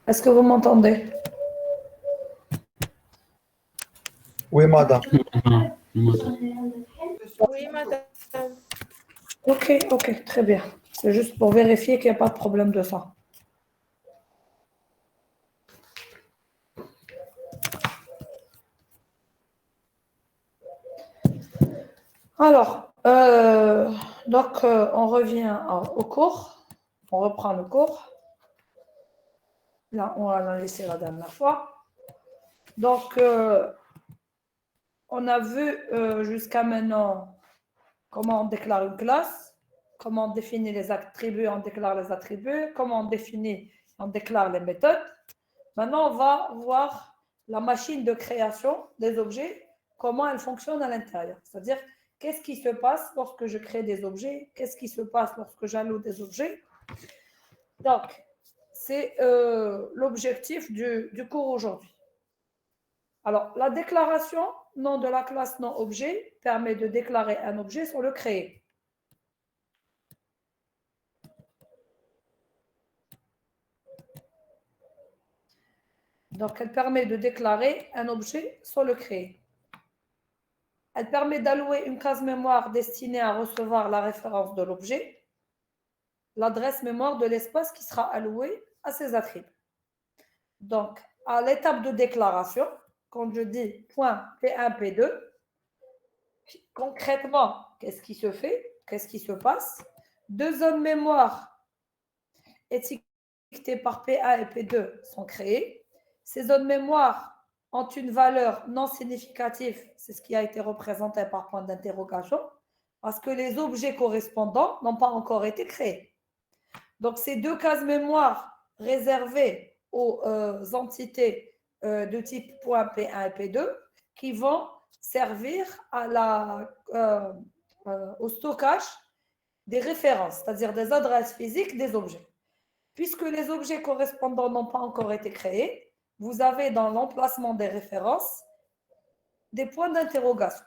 Est-ce que vous m'entendez? Oui, madame. Oui, madame. Ok, ok, très bien. C'est juste pour vérifier qu'il n'y a pas de problème de sang. Alors, on revient au cours. On reprend le cours. Là, on l'a laissé la dernière fois. Donc, on a vu jusqu'à maintenant comment on déclare une classe, comment on définit les attributs, on déclare les attributs, comment on définit, on déclare les méthodes. Maintenant, on va voir la machine de création des objets, comment elle fonctionne à l'intérieur. C'est-à-dire, qu'est-ce qui se passe lorsque je crée des objets, qu'est-ce qui se passe lorsque j'alloue des objets. Donc, c'est l'objectif du cours aujourd'hui. Alors, la déclaration nom de la classe non objet permet de déclarer un objet sans le créer. Donc, elle permet de déclarer un objet sans le créer. Elle permet d'allouer une case mémoire destinée à recevoir la référence de l'objet, l'adresse mémoire de l'espace qui sera alloué à ces attributs. Donc, à l'étape de déclaration, quand je dis point P1, P2, concrètement, qu'est-ce qui se fait? Qu'est-ce qui se passe? Deux zones mémoire étiquetées par P1 et P2 sont créées. Ces zones mémoire ont une valeur non significative, c'est ce qui a été représenté par point d'interrogation, parce que les objets correspondants n'ont pas encore été créés. Donc, ces deux cases mémoire réservées aux entités de type .P1 et P2 qui vont servir au stockage des références, c'est-à-dire des adresses physiques des objets. Puisque les objets correspondants n'ont pas encore été créés, vous avez dans l'emplacement des références des points d'interrogation.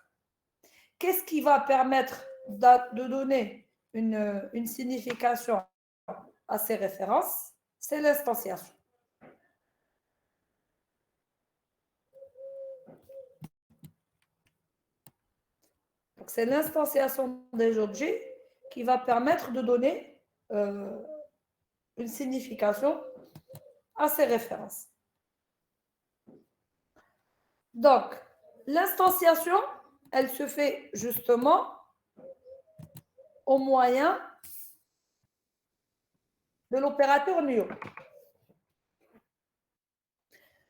Qu'est-ce qui va permettre de donner une signification à ces références? C'est l'instanciation. Donc, c'est l'instanciation des objets qui va permettre de donner une signification à ces références. Donc, l'instanciation, elle se fait justement au moyen de l'opérateur new.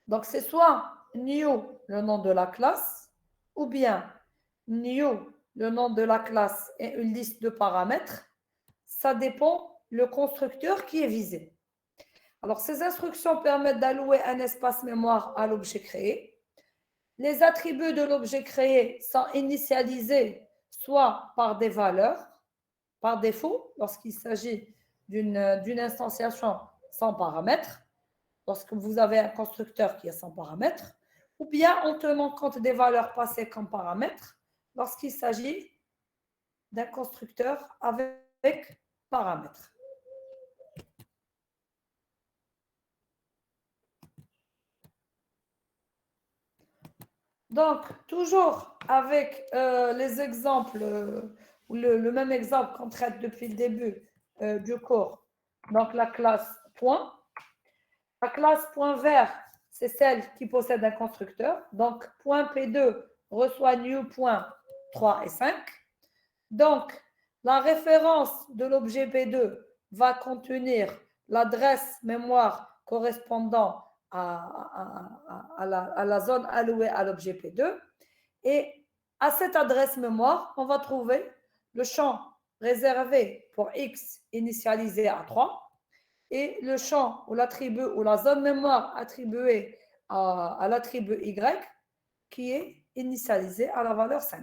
Donc, c'est soit new, le nom de la classe, ou bien new, le nom de la classe et une liste de paramètres. Ça dépend le constructeur qui est visé. Alors, ces instructions permettent d'allouer un espace mémoire à l'objet créé. Les attributs de l'objet créé sont initialisés soit par des valeurs, par défaut, lorsqu'il s'agit d'une instanciation sans paramètres, lorsque vous avez un constructeur qui est sans paramètres, ou bien en tenant compte des valeurs passées comme paramètres, lorsqu'il s'agit d'un constructeur avec paramètres. Donc, toujours avec les exemples, le même exemple qu'on traite depuis le début du cours. Donc, la classe point. La classe point vert, c'est celle qui possède un constructeur. Donc, point P2 reçoit new point 3 et 5. Donc, la référence de l'objet P2 va contenir l'adresse mémoire correspondant à la zone allouée à l'objet P2. Et à cette adresse mémoire, on va trouver le champ réservé pour X initialisé à 3 et le champ ou l'attribut ou la zone mémoire attribuée à l'attribut Y qui est initialisé à la valeur 5.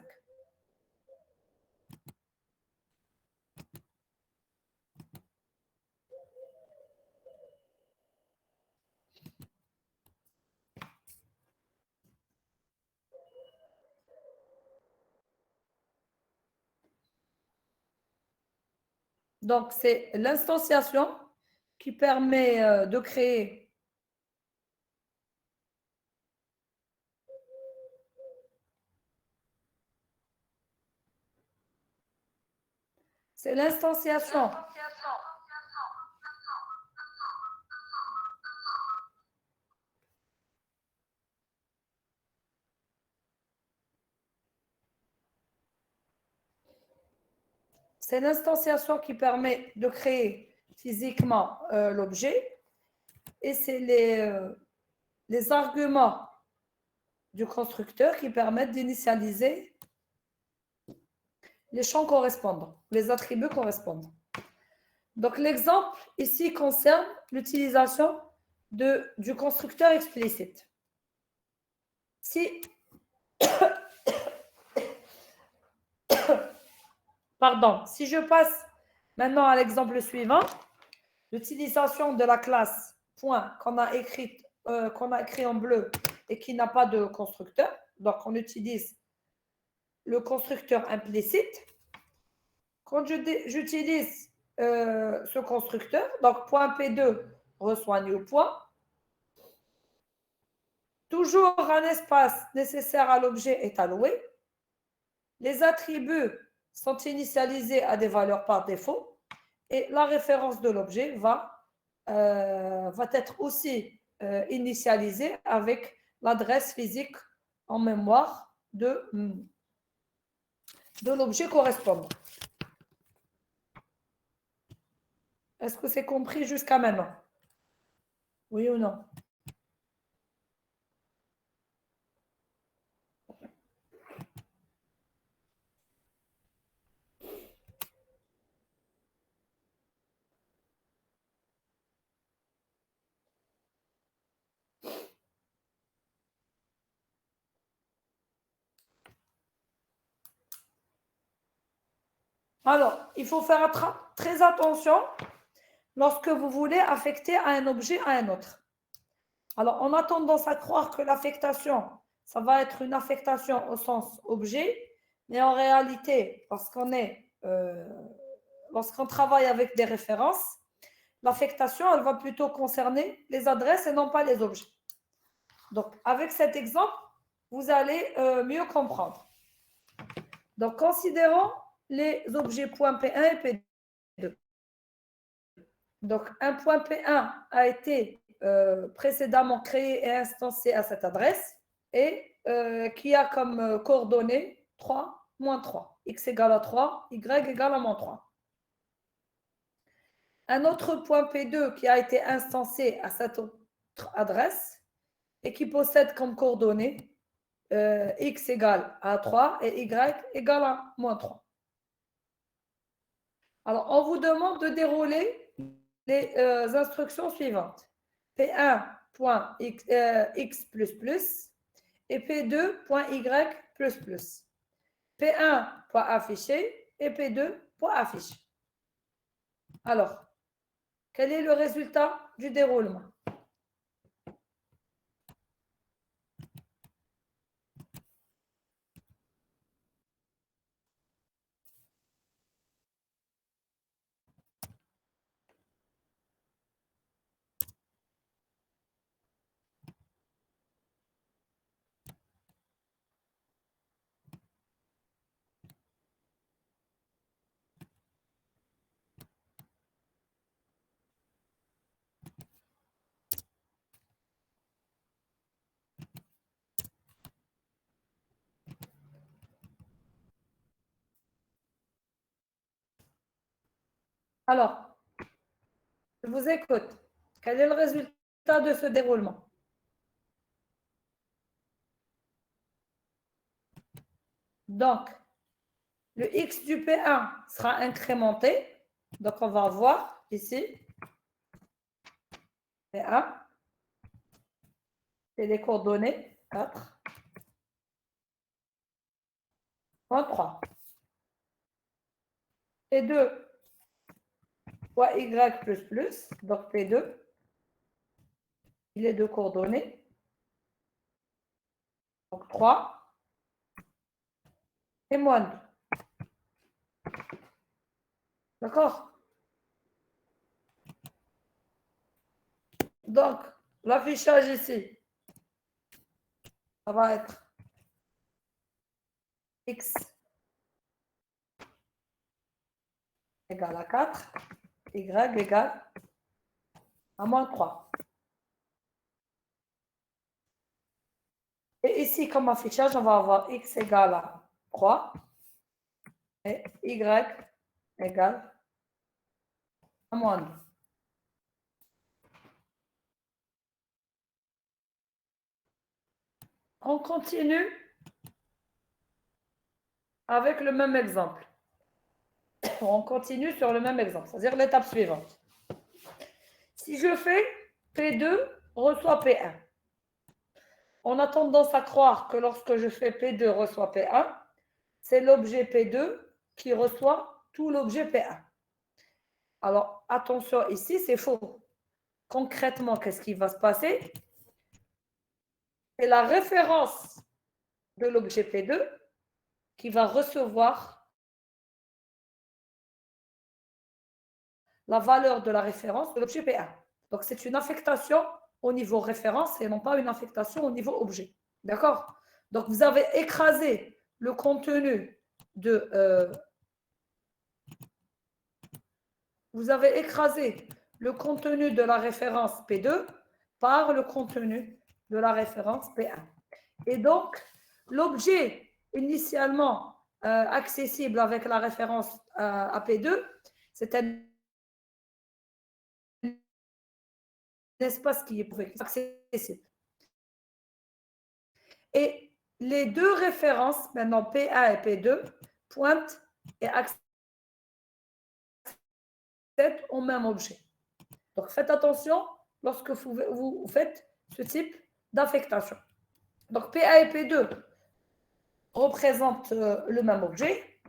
Donc, c'est l'instanciation qui permet de créer C'est l'instanciation. C'est l'instanciation qui permet de créer physiquement l'objet et c'est les arguments du constructeur qui permettent d'initialiser les champs correspondants, les attributs correspondants. Donc l'exemple ici concerne l'utilisation du constructeur explicite. Si je passe maintenant à l'exemple suivant, l'utilisation de la classe point qu'on a écrit en bleu et qui n'a pas de constructeur. Donc, on utilise le constructeur implicite. Quand j'utilise ce constructeur, donc point P2 reçoit new point. Toujours un espace nécessaire à l'objet est alloué. Les attributs sont initialisés à des valeurs par défaut et la référence de l'objet va être aussi initialisée avec l'adresse physique en mémoire de l'objet correspondant. Est-ce que c'est compris jusqu'à maintenant? Oui ou non? Alors, il faut faire très attention lorsque vous voulez affecter un objet à un autre. Alors, on a tendance à croire que l'affectation, ça va être une affectation au sens objet, mais en réalité, lorsqu'on travaille avec des références, l'affectation, elle va plutôt concerner les adresses et non pas les objets. Donc, avec cet exemple, vous allez mieux comprendre. Donc, considérons les objets .p1 et P2. Donc, un point P1 a été précédemment créé et instancié à cette adresse et qui a comme coordonnées 3, moins 3. X égale à 3, Y égale à moins 3. Un autre point P2 qui a été instancié à cette autre adresse et qui possède comme coordonnées X égale à 3 et Y égale à moins 3. Alors, on vous demande de dérouler les instructions suivantes. P1.x et P2.y P1.affiché et P2.affiché. Alors, quel est le résultat du déroulement? Alors, je vous écoute. Quel est le résultat de ce déroulement? Donc, le x du P1 sera incrémenté. Donc, on va voir ici. P1. C'est les coordonnées 4. 3. P2 fois Y plus, donc P2, il est de coordonnées. Donc 3 et moins 2. D'accord? Donc, l'affichage ici, ça va être X égale à 4, y égale à moins 3. Et ici, comme affichage, on va avoir x égale à 3 et y égale à moins 2. On continue avec le même exemple. On continue sur le même exemple, c'est-à-dire l'étape suivante. Si je fais P2 reçoit P1, on a tendance à croire que lorsque je fais P2 reçoit P1, c'est l'objet P2 qui reçoit tout l'objet P1. Alors, attention, ici, c'est faux. Concrètement, qu'est-ce qui va se passer? C'est la référence de l'objet P2 qui va recevoir la valeur de la référence de l'objet P1. Donc, c'est une affectation au niveau référence et non pas une affectation au niveau objet. D'accord? Donc, vous avez écrasé le contenu de... vous avez écrasé le contenu de la référence P2 par le contenu de la référence P1. Et donc, l'objet initialement accessible avec la référence à P2, c'est un espace qui est accessible. Et les deux références, maintenant P1 et P2, pointent et accèdent au même objet. Donc, faites attention lorsque vous faites ce type d'affectation. Donc, P1 et P2 représentent le même objet.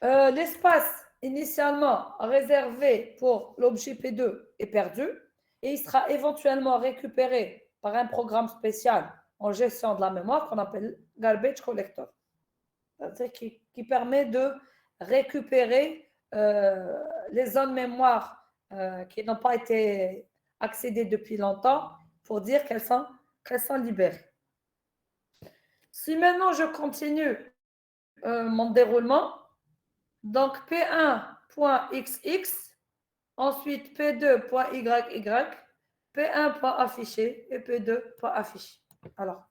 L'espace initialement réservé pour l'objet P2 est perdu et il sera éventuellement récupéré par un programme spécial en gestion de la mémoire qu'on appelle Garbage Collector, qui permet de récupérer les zones mémoire qui n'ont pas été accédées depuis longtemps pour dire qu'elles sont libérées. Si maintenant je continue mon déroulement, donc P1.xx, ensuite P2.yy, P1.affiché et P2.affiché. Alors,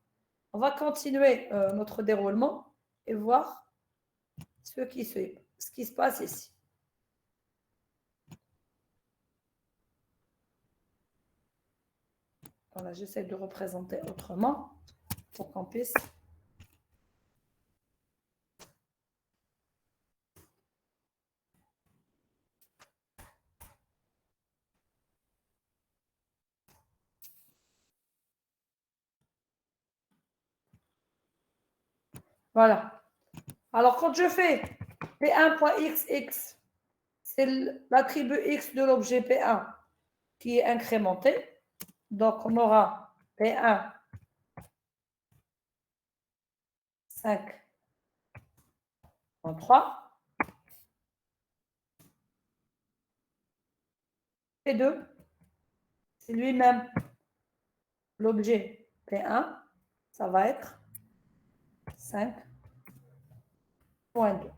on va continuer notre déroulement et voir ce qui se passe ici. Voilà, j'essaie de représenter autrement pour qu'on puisse... Voilà. Alors, quand je fais P1.xx, c'est l'attribut x de l'objet P1 qui est incrémenté. Donc, on aura P1, 5.3. P2, c'est lui-même l'objet P1. Ça va être 5.2.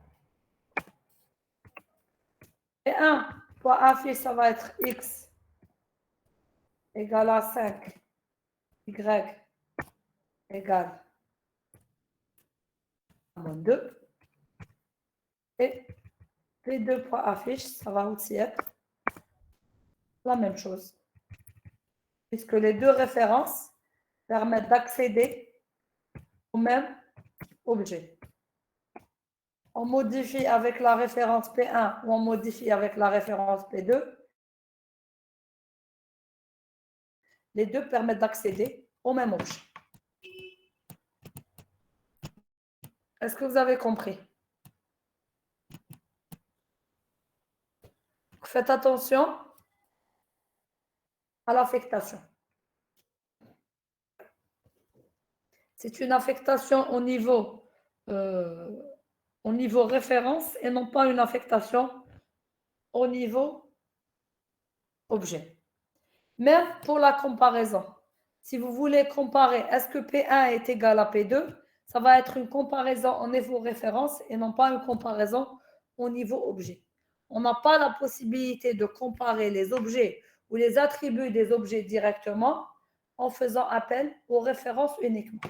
P1 fois affiche, ça va être x égale à 5, y égale à moins 2. Et P2.affiche, ça va aussi être la même chose, puisque les deux références permettent d'accéder au même objet. On modifie avec la référence P1 ou on modifie avec la référence P2. Les deux permettent d'accéder au même objet. Est-ce que vous avez compris? Faites attention à l'affectation. C'est une affectation au niveau référence et non pas une affectation au niveau objet. Même pour la comparaison, si vous voulez comparer, est-ce que P1 est égal à P2, ça va être une comparaison au niveau référence et non pas une comparaison au niveau objet. on n'a pas la possibilité de comparer les objets ou les attributs des objets directement en faisant appel aux références uniquement.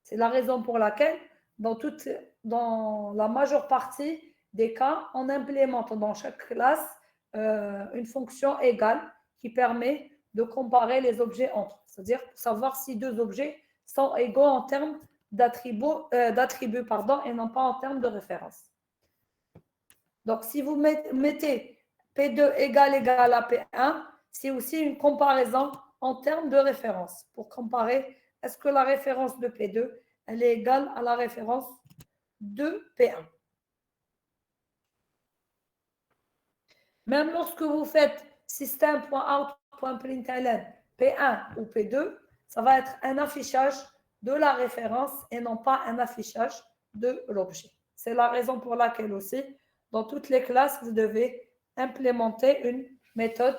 C'est la raison pour laquelle, dans la majeure partie des cas, on implémente dans chaque classe une fonction égale qui permet de comparer les objets entre eux. C'est-à-dire pour savoir si deux objets sont égaux en termes d'attributs et non pas en termes de référence. Donc, si vous mettez P2 égale à P1, c'est aussi une comparaison en termes de référence pour comparer est-ce que la référence de P2 elle est égale à la référence de P1. Même lorsque vous faites system.out.println P1 ou P2, ça va être un affichage de la référence et non pas un affichage de l'objet. C'est la raison pour laquelle aussi, dans toutes les classes, vous devez implémenter une méthode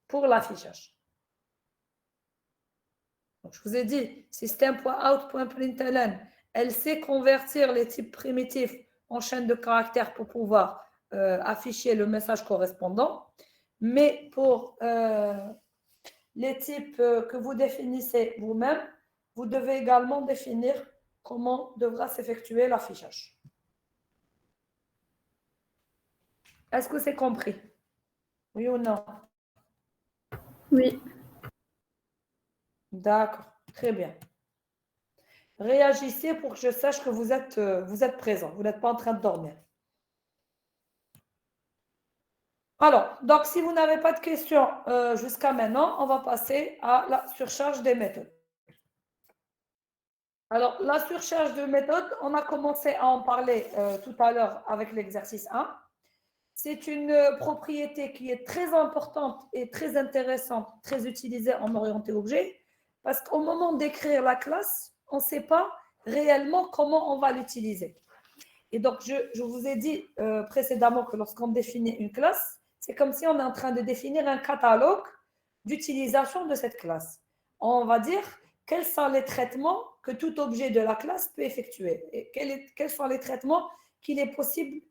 pour l'affichage. Donc, je vous ai dit, system.out.println, elle sait convertir les types primitifs en chaîne de caractères pour pouvoir afficher le message correspondant. Mais pour les types que vous définissez vous-même, vous devez également définir comment devra s'effectuer l'affichage. Est-ce que c'est compris? Oui ou non? Oui. D'accord, très bien. Réagissez pour que je sache que vous êtes présent, vous n'êtes pas en train de dormir. Alors, donc si vous n'avez pas de questions jusqu'à maintenant, on va passer à la surcharge des méthodes. Alors, la surcharge de méthodes, on a commencé à en parler tout à l'heure avec l'exercice 1. C'est une propriété qui est très importante et très intéressante, très utilisée en orienté objet, parce qu'au moment d'écrire la classe, on ne sait pas réellement comment on va l'utiliser. Et donc, je vous ai dit précédemment que lorsqu'on définit une classe, c'est comme si on est en train de définir un catalogue d'utilisation de cette classe. On va dire quels sont les traitements que tout objet de la classe peut effectuer et quels sont les traitements qu'il est possible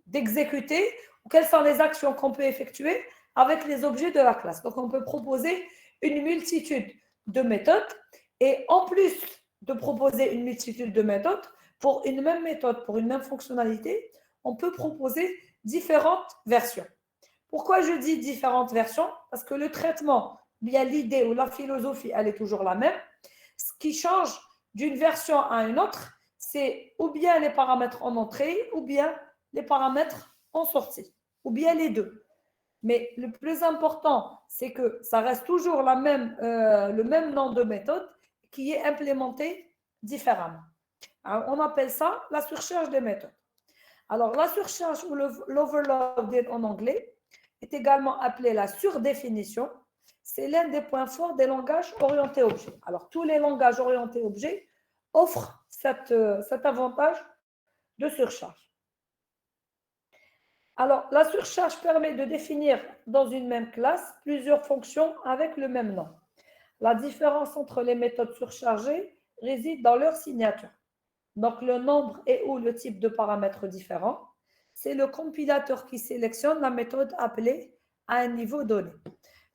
d'exécuter ou quelles sont les actions qu'on peut effectuer avec les objets de la classe. Donc, on peut proposer une multitude de méthodes et en plus de proposer une multitude de méthodes, pour une même méthode, pour une même fonctionnalité, on peut proposer différentes versions. Pourquoi je dis différentes versions? Parce que le traitement, bien l'idée ou la philosophie, elle est toujours la même. Ce qui change d'une version à une autre, c'est ou bien les paramètres en entrée, ou bien les paramètres en sortie, ou bien les deux. Mais le plus important, c'est que ça reste toujours le même nom de méthode qui est implémenté différemment. Alors, on appelle ça la surcharge des méthodes. Alors, la surcharge ou l'overloading en anglais est également appelée la surdéfinition. C'est l'un des points forts des langages orientés objets. Alors, tous les langages orientés objets offrent cet avantage de surcharge. Alors, la surcharge permet de définir dans une même classe plusieurs fonctions avec le même nom. La différence entre les méthodes surchargées réside dans leur signature. Donc, le nombre et ou le type de paramètres différents, c'est le compilateur qui sélectionne la méthode appelée à un niveau donné.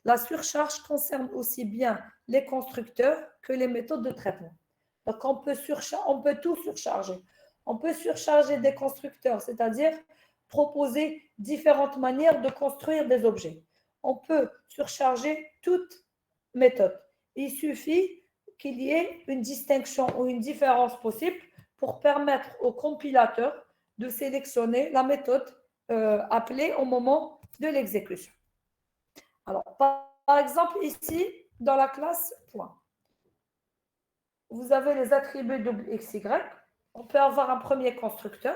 La surcharge concerne aussi bien les constructeurs que les méthodes de traitement. Donc, on peut tout surcharger. On peut surcharger des constructeurs, c'est-à-dire proposer différentes manières de construire des objets. On peut surcharger toute méthode. Il suffit qu'il y ait une distinction ou une différence possible pour permettre au compilateur de sélectionner la méthode appelée au moment de l'exécution. Alors, par exemple, ici, dans la classe point, vous avez les attributs XY. On peut avoir un premier constructeur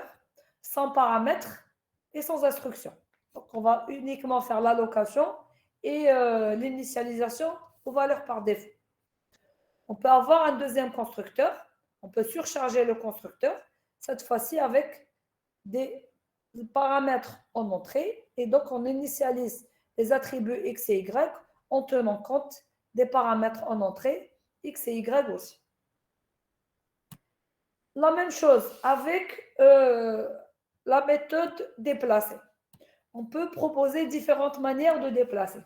sans paramètres et sans instruction. Donc, on va uniquement faire l'allocation et l'initialisation aux valeurs par défaut. On peut avoir un deuxième constructeur. On peut surcharger le constructeur, cette fois-ci avec des paramètres en entrée. Et donc, on initialise les attributs X et Y en tenant compte des paramètres en entrée X et Y aussi. la même chose avec la méthode déplacée. On peut proposer différentes manières de déplacer.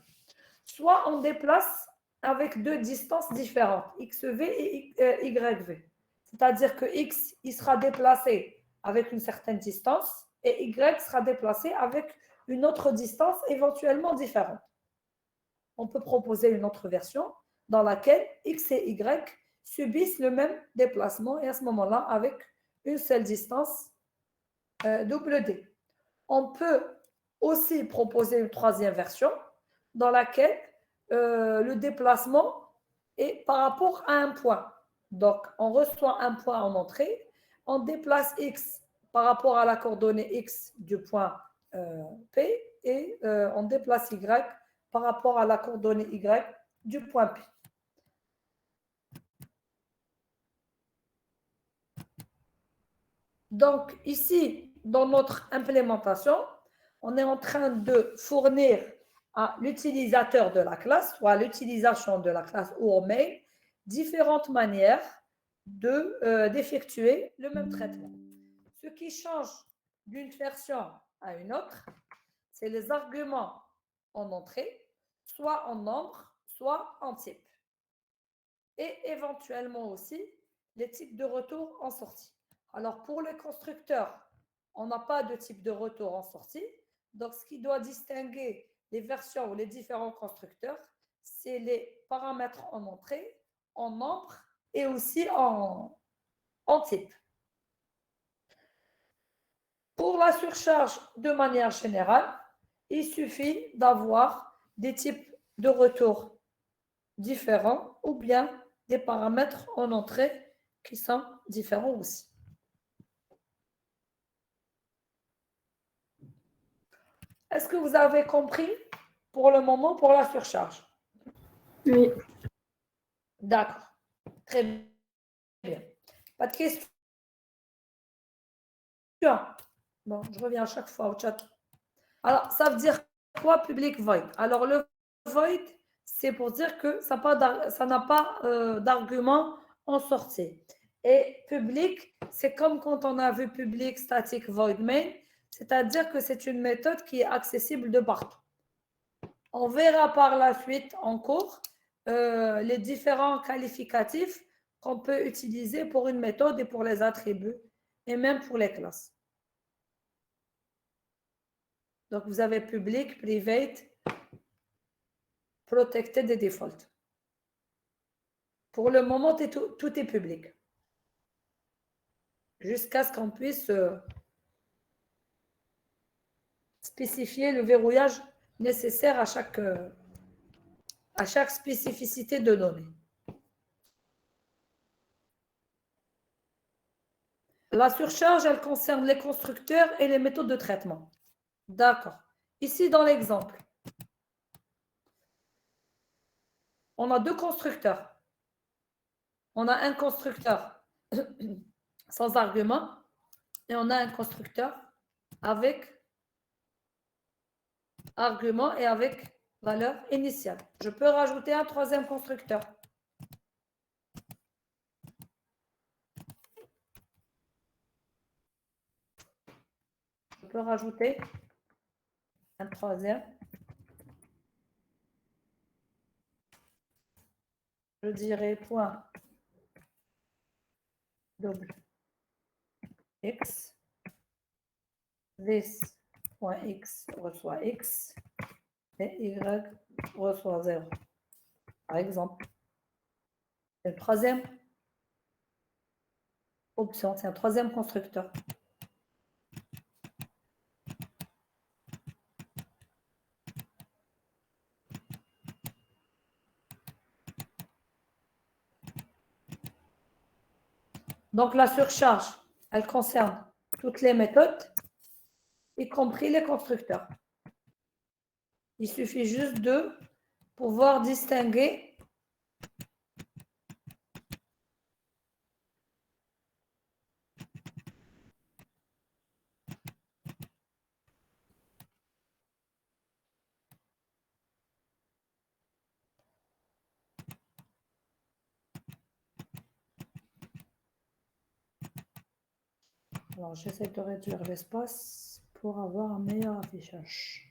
Soit on déplace avec deux distances différentes, xv et yv. C'est-à-dire que x, il sera déplacé avec une certaine distance et y sera déplacé avec une autre distance éventuellement différente. On peut proposer une autre version dans laquelle x et y subissent le même déplacement et à ce moment-là avec une seule distance double d. On peut aussi proposer une troisième version dans laquelle le déplacement est par rapport à un point. Donc, on reçoit un point en entrée, on déplace x par rapport à la coordonnée x du point P et on déplace y par rapport à la coordonnée y du point P. Donc, ici, dans notre implémentation, on est en train de fournir à l'utilisateur de la classe, ou à l'utilisation de la classe ou au mail, différentes manières d'effectuer le même traitement. Ce qui change d'une version à une autre, c'est les arguments en entrée, soit en nombre, soit en type. Et éventuellement aussi les types de retour en sortie. Alors pour les constructeurs, on n'a pas de type de retour en sortie. Donc ce qui doit distinguer les versions ou les différents constructeurs, c'est les paramètres en entrée, en nombre et aussi en type. Pour la surcharge de manière générale, il suffit d'avoir des types de retour différents ou bien des paramètres en entrée qui sont différents aussi. Est-ce que vous avez compris pour le moment pour la surcharge? Oui. D'accord. Très bien. Pas de questions? Bon, je reviens à chaque fois au chat. Alors, ça veut dire quoi public void? Alors, le void, c'est pour dire que ça n'a pas d'argument en sortie. Et public, c'est comme quand on a vu public static void main, c'est-à-dire que c'est une méthode qui est accessible de partout. On verra par la suite en cours les différents qualificatifs qu'on peut utiliser pour une méthode et pour les attributs et même pour les classes. Donc, vous avez public, private, protected et default. Pour le moment, tout est public. Jusqu'à ce qu'on puisse spécifier le verrouillage nécessaire à chaque spécificité de données. La surcharge, elle concerne les constructeurs et les méthodes de traitement. D'accord. Ici, dans l'exemple, on a deux constructeurs. On a un constructeur sans argument et on a un constructeur avec argument et avec valeur initiale. Je peux rajouter un troisième constructeur. Je peux rajouter un troisième. Je dirais point double x. This point x reçoit x et y reçoit 0. Par exemple. C'est le troisième option, c'est un troisième constructeur. Donc, la surcharge, elle concerne toutes les méthodes, y compris les constructeurs. Il suffit juste de pouvoir distinguer Alors, j'essaie de réduire l'espace pour avoir un meilleur affichage.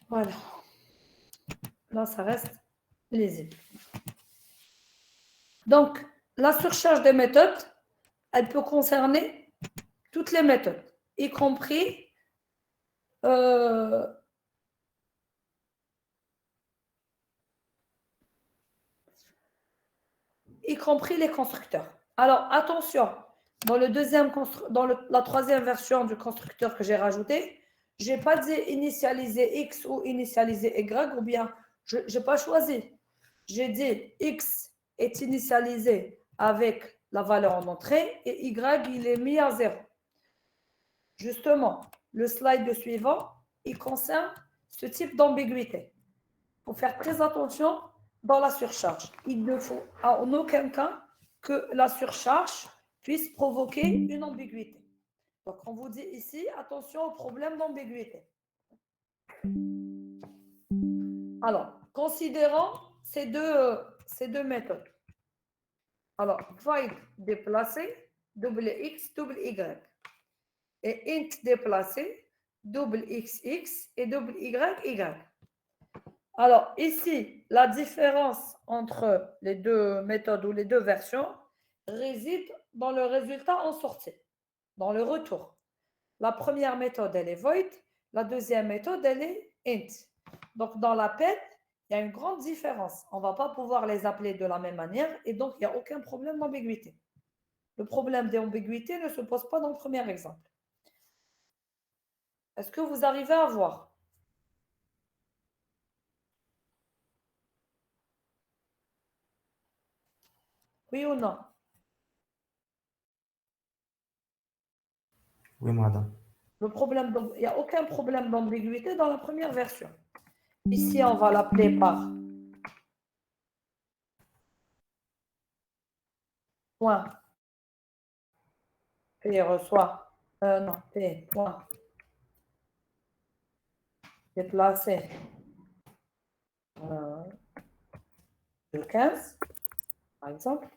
Voilà. Là, ça reste lisible. Donc, la surcharge des méthodes, elle peut concerner toutes les méthodes, y compris les constructeurs. Alors, attention, dans la troisième version du constructeur que j'ai rajouté, je n'ai pas dit initialiser X ou initialiser Y, ou bien je n'ai pas choisi. J'ai dit X est initialisé avec la valeur en entrée et Y, il est mis à 0. Justement, le slide suivant, il concerne ce type d'ambiguïté. Il faut faire très attention dans la surcharge. Il ne faut en aucun cas que la surcharge puisse provoquer une ambiguïté. Donc, on vous dit ici, attention au problème d'ambiguïté. Alors, considérons ces deux méthodes. Alors, void déplacé, double x, double y. Et int déplacé, double xx et double y. Alors, ici, la différence entre les deux méthodes ou les deux versions réside dans le résultat en sortie, dans le retour. La première méthode, elle est void. La deuxième méthode, elle est int. Donc, dans l'appel, il y a une grande différence. On ne va pas pouvoir les appeler de la même manière et donc, il n'y a aucun problème d'ambiguïté. Le problème d'ambiguïté ne se pose pas dans le premier exemple. Est-ce que vous arrivez à voir? Oui ou non? Oui, madame. Il n'y a aucun problème d'ambiguïté dans la première version. Ici, on va l'appeler par point P reçoit, non, P point déplacé de 15, par exemple.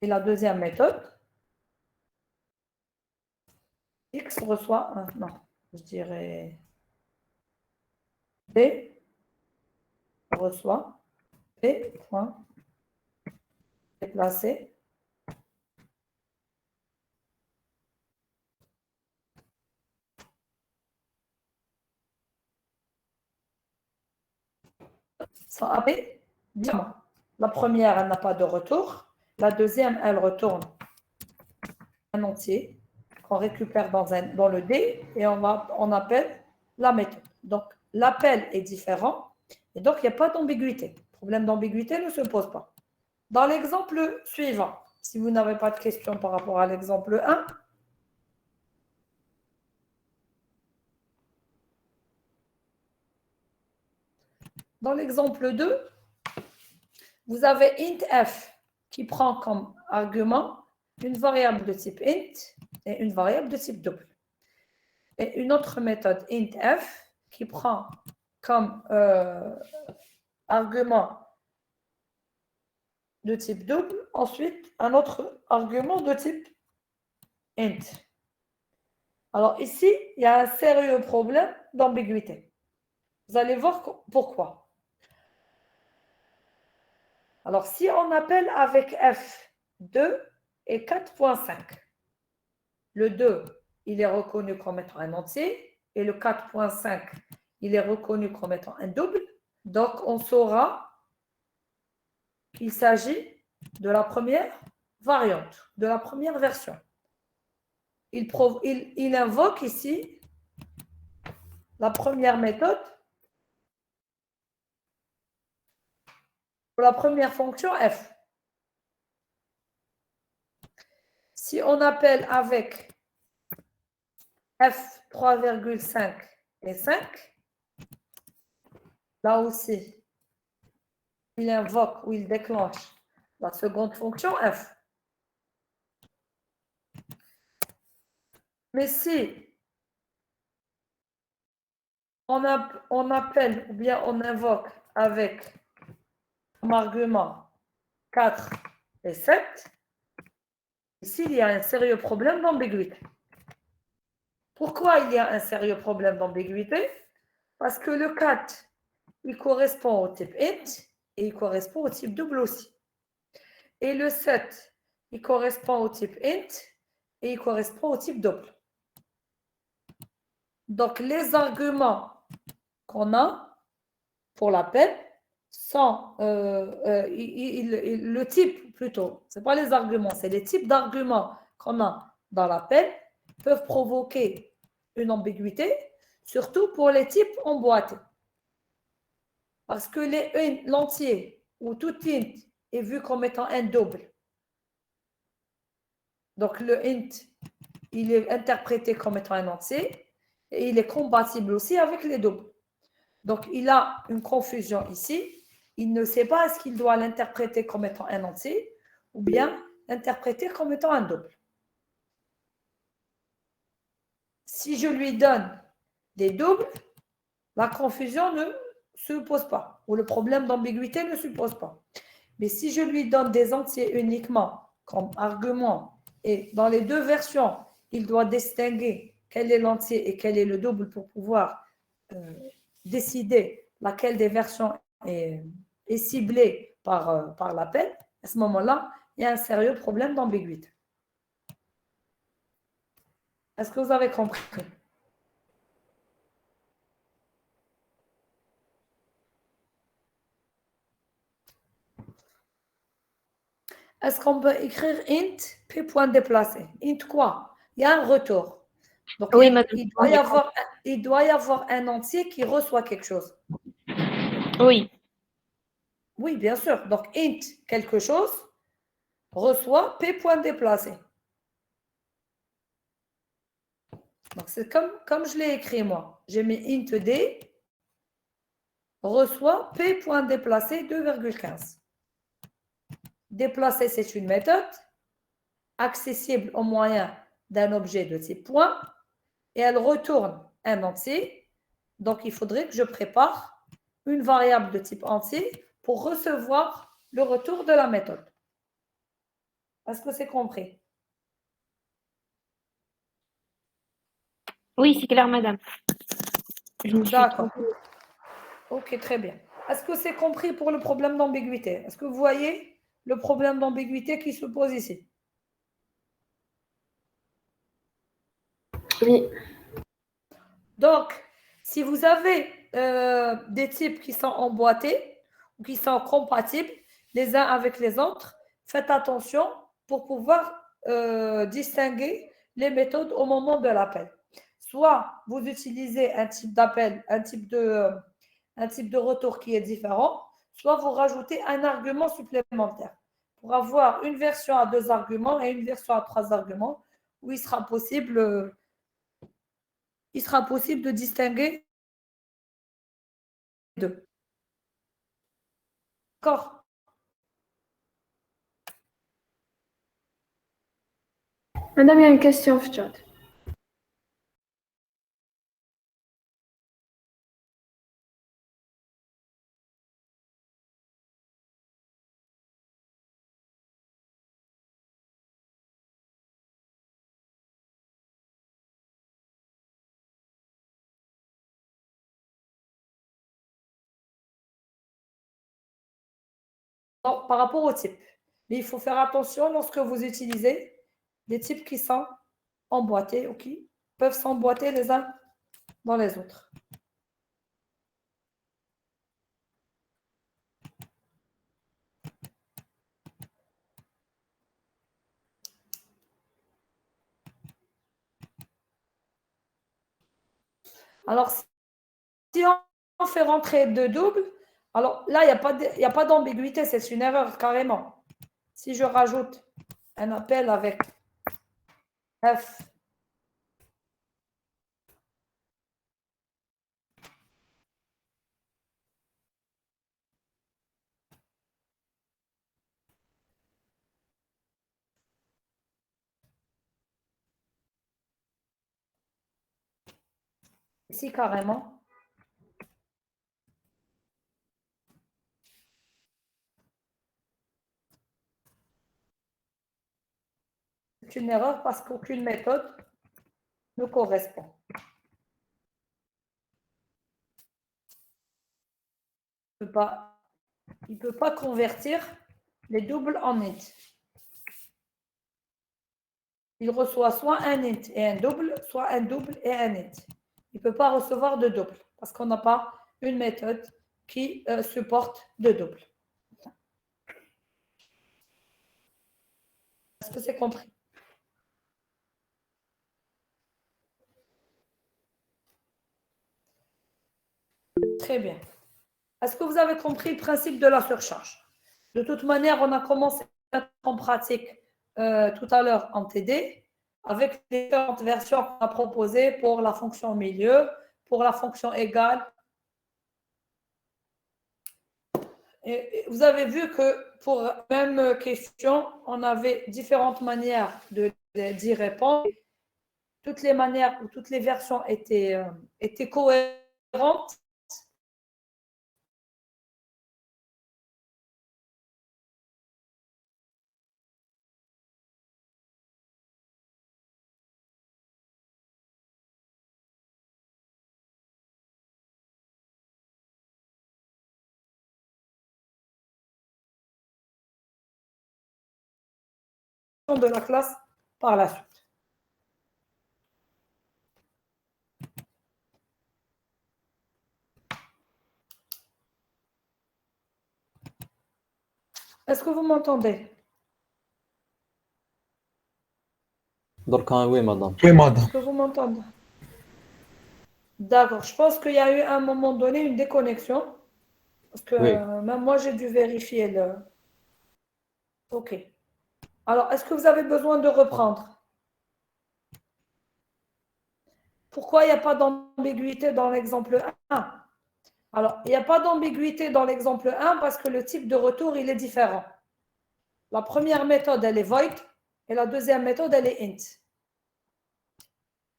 Et la deuxième méthode, X reçoit, non, je dirais P reçoit P point déplacé sans AP diamant. La première, elle n'a pas de retour. La deuxième, elle retourne un entier qu'on récupère dans le D et on appelle la méthode. Donc, l'appel est différent et donc il n'y a pas d'ambiguïté. Le problème d'ambiguïté ne se pose pas. Dans l'exemple suivant, si vous n'avez pas de questions par rapport à l'exemple 1, dans l'exemple 2, vous avez int f qui prend comme argument une variable de type int et une variable de type double. Et une autre méthode int f qui prend comme argument de type double, ensuite un autre argument de type int. Alors ici, il y a un sérieux problème d'ambiguïté. Vous allez voir pourquoi. Alors si on appelle avec f 2 et 4.5, le 2, il est reconnu comme étant un entier et le 4.5, il est reconnu comme étant un double. Donc on saura qu'il s'agit de la première variante, de la première version. Il invoque ici la première méthode pour la première fonction f. Si on appelle avec f 3,5 et 5, là aussi, il invoque ou il déclenche la seconde fonction f. Mais si on appelle ou bien on invoque avec comme argument 4 et 7, ici il y a un sérieux problème d'ambiguïté. Pourquoi il y a un sérieux problème d'ambiguïté? Parce que le 4, il correspond au type int et il correspond au type double aussi. Et le 7, il correspond au type int et il correspond au type double. Donc, les arguments qu'on a pour l'appel sont le type plutôt, ce n'est pas les arguments, c'est les types d'arguments qu'on a dans l'appel peuvent provoquer une ambiguïté, surtout pour les types emboîtés. Parce que l'entier ou tout int est vu comme étant un double. Donc, le int, il est interprété comme étant un entier et il est compatible aussi avec les doubles. Donc, il a une confusion ici. Il ne sait pas est-ce qu'il doit l'interpréter comme étant un entier ou bien l'interpréter comme étant un double. Si je lui donne des doubles, la confusion ne se pose pas ou le problème d'ambiguïté ne se pose pas. Mais si je lui donne des entiers uniquement comme argument et dans les deux versions, il doit distinguer quel est l'entier et quel est le double pour pouvoir décider laquelle des versions est ciblée par l'appel, à ce moment-là, il y a un sérieux problème d'ambiguïté. Est-ce que vous avez compris? Est-ce qu'on peut écrire int p point déplacé? Int quoi? Il y a un retour. Donc, Oui, il doit y avoir un entier qui reçoit quelque chose. Oui. Oui, bien sûr. Donc, int quelque chose reçoit p point déplacé. Donc, c'est comme je l'ai écrit moi. J'ai mis int d reçoit p point déplacé 2,15. Déplacer, c'est une méthode accessible au moyen d'un objet de type point et elle retourne un entier. Donc, il faudrait que je prépare une variable de type entier pour recevoir le retour de la méthode. Est-ce que c'est compris? Oui, c'est clair, madame. Je me suis D'accord. trompée. Ok, très bien. Est-ce que c'est compris pour le problème d'ambiguïté? Est-ce que vous voyez le problème d'ambiguïté qui se pose ici? Oui. Donc, si vous avez des types qui sont emboîtés ou qui sont compatibles les uns avec les autres, faites attention pour pouvoir distinguer les méthodes au moment de l'appel. Soit vous utilisez un type d'appel, un type de retour qui est différent, soit vous rajoutez un argument supplémentaire pour avoir une version à 2 arguments et une version à 3 arguments où il sera possible de distinguer les deux. D'accord? Madame, il y a une question, Fjord. Par rapport au type. Mais il faut faire attention lorsque vous utilisez des types qui sont emboîtés ou qui peuvent s'emboîter les uns dans les autres. Alors, si on fait rentrer deux doubles, alors là, il n'y a pas d'ambiguïté, c'est une erreur carrément. Si je rajoute un appel avec F ici carrément, c'est une erreur parce qu'aucune méthode ne correspond. Il ne peut pas convertir les doubles en int. Il reçoit soit un int et un double, soit un double et un int. Il ne peut pas recevoir de double parce qu'on n'a pas une méthode qui supporte de double. Est-ce que c'est compris? Très bien. Est-ce que vous avez compris le principe de la surcharge? De toute manière, on a commencé à mettre en pratique tout à l'heure en TD avec les différentes versions qu'on a proposées pour la fonction milieu, pour la fonction égale. Et vous avez vu que pour la même question, on avait différentes manières d'y répondre. Toutes les manières ou toutes les versions étaient cohérentes. De la classe par la suite. Est-ce que vous m'entendez? Donc, oui, madame. Oui, madame. Est-ce que vous m'entendez? D'accord. Je pense qu'il y a eu à un moment donné une déconnexion. Parce que Oui. même moi, j'ai dû vérifier le... OK. Alors, est-ce que vous avez besoin de reprendre? Pourquoi il n'y a pas d'ambiguïté dans l'exemple 1? Alors, il n'y a pas d'ambiguïté dans l'exemple 1 parce que le type de retour, il est différent. La première méthode, elle est void et la deuxième méthode, elle est int.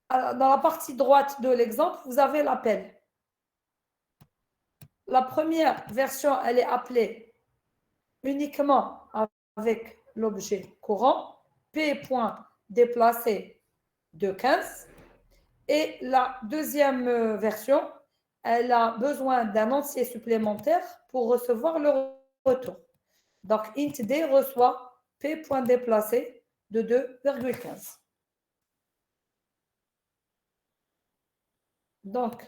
Alors, dans la partie droite de l'exemple, vous avez l'appel. La première version, elle est appelée uniquement avec l'objet courant, p.déplacé de 15. Et la deuxième version, elle a besoin d'un entier supplémentaire pour recevoir le retour. Donc, int_d reçoit p.déplacé de 2,15. Donc,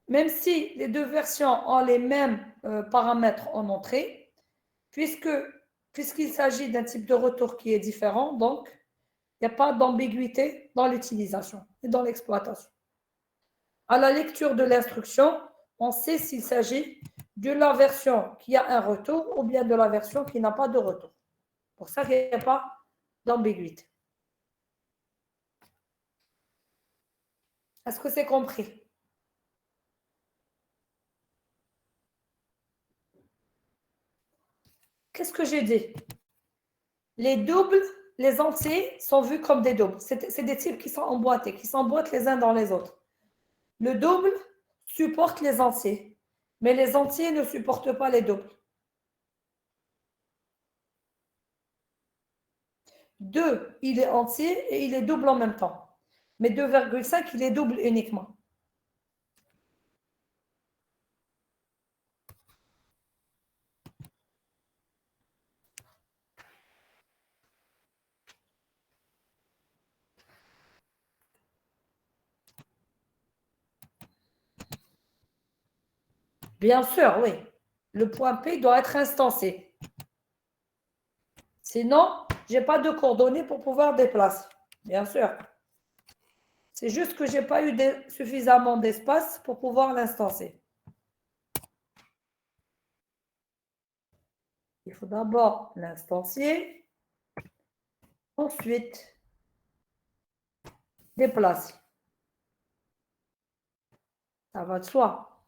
même si les deux versions ont les mêmes paramètres en entrée, puisqu'il s'agit d'un type de retour qui est différent, donc il n'y a pas d'ambiguïté dans l'utilisation et dans l'exploitation. À la lecture de l'instruction, on sait s'il s'agit de la version qui a un retour ou bien de la version qui n'a pas de retour. Pour ça qu'il n'y a pas d'ambiguïté. Est-ce que c'est compris? Qu'est-ce que j'ai dit? Les doubles, les entiers sont vus comme des doubles. C'est des types qui sont emboîtés, qui s'emboîtent les uns dans les autres. Le double supporte les entiers, mais les entiers ne supportent pas les doubles. 2, il est entier et il est double en même temps. Mais 2,5, il est double uniquement. Bien sûr, oui. Le point P doit être instancé. Sinon, je n'ai pas de coordonnées pour pouvoir déplacer. Bien sûr. C'est juste que je n'ai pas eu suffisamment d'espace pour pouvoir l'instancer. Il faut d'abord l'instancier, ensuite déplacer. Ça va de soi.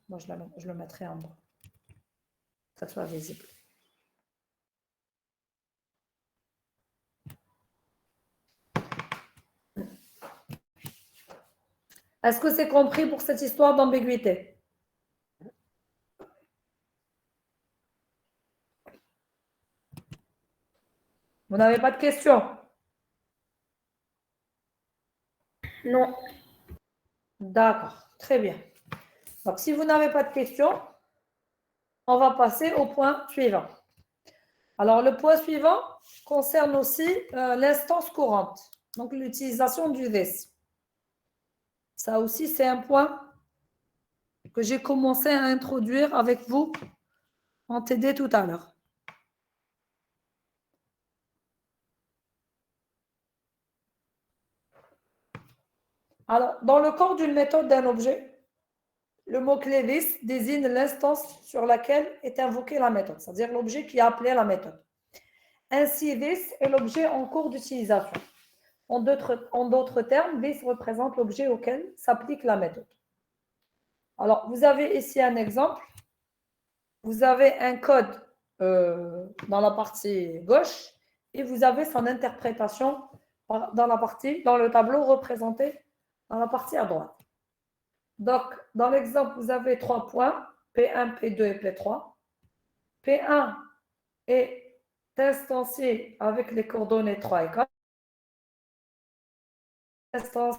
Moi, je le mettrai en bas, que ça soit visible. Est-ce que c'est compris pour cette histoire d'ambiguïté? Vous n'avez pas de questions? Non. D'accord, très bien. Donc, si vous n'avez pas de questions, on va passer au point suivant. Alors, le point suivant concerne aussi l'instance courante, donc l'utilisation du this. Ça aussi, c'est un point que j'ai commencé à introduire avec vous en TD tout à l'heure. Alors, dans le corps d'une méthode d'un objet, le mot-clé this désigne l'instance sur laquelle est invoquée la méthode, c'est-à-dire l'objet qui a appelé la méthode. Ainsi, this est l'objet en cours d'utilisation. En d'autres termes, this représente l'objet auquel s'applique la méthode. Alors, vous avez ici un exemple. Vous avez un code dans la partie gauche et vous avez son interprétation dans le tableau représenté dans la partie à droite. Donc, dans l'exemple, vous avez 3 points, P1, P2 et P3. P1 est instancié avec les coordonnées 3 et 4. Instance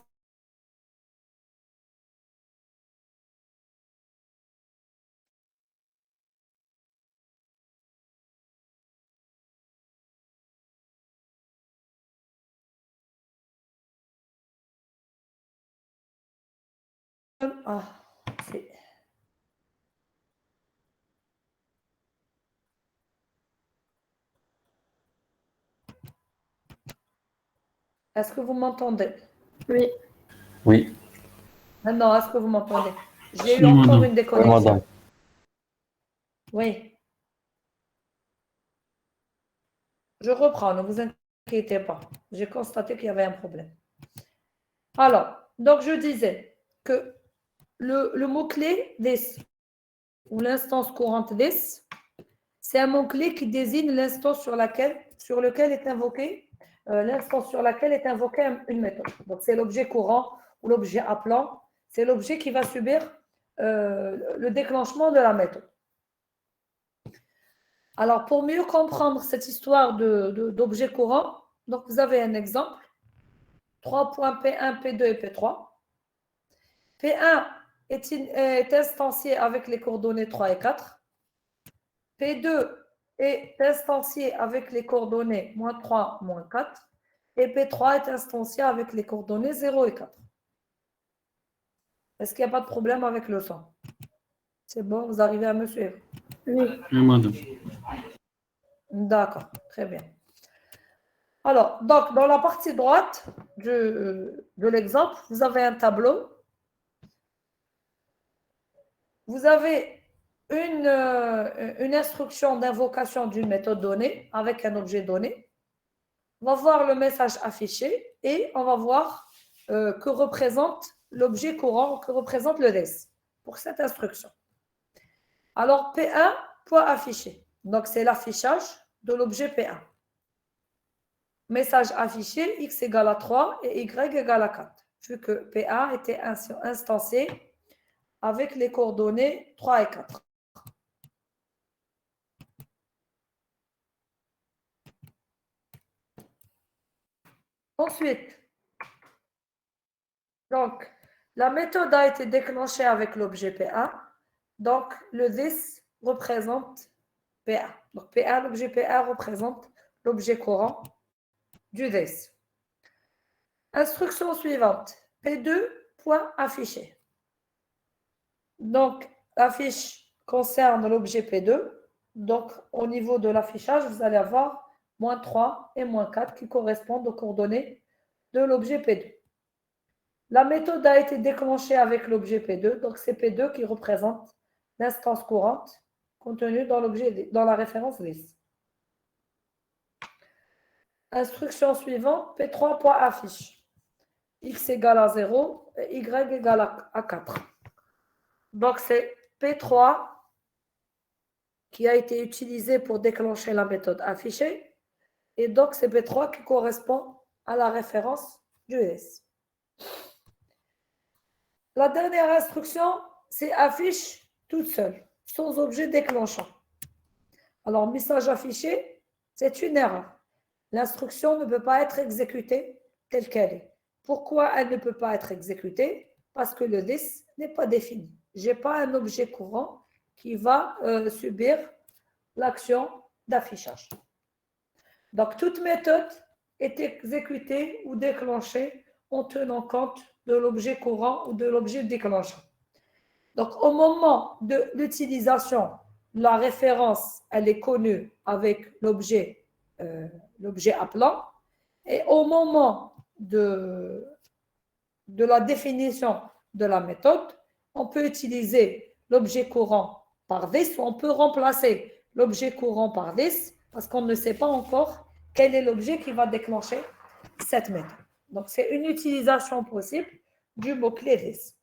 Est-ce que vous m'entendez? Oui. Oui. Non, est-ce que vous m'entendez? J'ai eu encore une déconnexion. Oui, madame. Oui. Je reprends, ne vous inquiétez pas. J'ai constaté qu'il y avait un problème. Alors, donc je disais que le mot-clé this ou l'instance courante this, c'est un mot-clé qui désigne l'instance sur lequel est invoquée l'instance sur laquelle est invoquée une méthode. Donc, c'est l'objet courant ou l'objet appelant. C'est l'objet qui va subir le déclenchement de la méthode. Alors, pour mieux comprendre cette histoire d'objet courant, donc vous avez un exemple. 3 points P1, P2 et P3. P1 est instancié avec les coordonnées 3 et 4. P2 est instancié avec les coordonnées -3, -4. Et P3 est instancié avec les coordonnées 0 et 4. Est-ce qu'il n'y a pas de problème avec le son? C'est bon, vous arrivez à me suivre? Oui. Oui, madame. D'accord, très bien. Alors, donc, dans la partie droite de l'exemple, vous avez un tableau. Vous avez une instruction d'invocation d'une méthode donnée avec un objet donné. On va voir le message affiché et on va voir que représente l'objet courant, que représente le this pour cette instruction. Alors, P1, point affiché. Donc, c'est l'affichage de l'objet P1. Message affiché, x égale à 3 et y égale à 4, vu que P1 était instancié avec les coordonnées 3 et 4. Ensuite, donc, la méthode a été déclenchée avec l'objet P1. Donc, le this représente P1. Donc, P1, l'objet P1 représente l'objet courant du this. Instruction suivante. P2, point affiché. Donc, l'affiche concerne l'objet P2. Donc, au niveau de l'affichage, vous allez avoir moins 3 et moins 4 qui correspondent aux coordonnées de l'objet P2. La méthode a été déclenchée avec l'objet P2, donc c'est P2 qui représente l'instance courante contenue dans la référence list. Instruction suivante, P3.affiche. X égale à 0 et Y égale à 4. Donc, c'est P3 qui a été utilisé pour déclencher la méthode affichée. Et donc, c'est P3 qui correspond à la référence du S. La dernière instruction, c'est affiche toute seule, sans objet déclenchant. Alors, message affiché, c'est une erreur. L'instruction ne peut pas être exécutée telle qu'elle est. Pourquoi elle ne peut pas être exécutée? Parce que le this n'est pas défini. Je n'ai pas un objet courant qui va subir l'action d'affichage. Donc, toute méthode est exécutée ou déclenchée en tenant compte de l'objet courant ou de l'objet déclenchant. Donc, au moment de l'utilisation, la référence, elle est connue avec l'objet appelant. Et au moment de la définition de la méthode, on peut utiliser l'objet courant par this ou on peut remplacer l'objet courant par this parce qu'on ne sait pas encore quel est l'objet qui va déclencher cette méthode. Donc, c'est une utilisation possible du mot-clé this.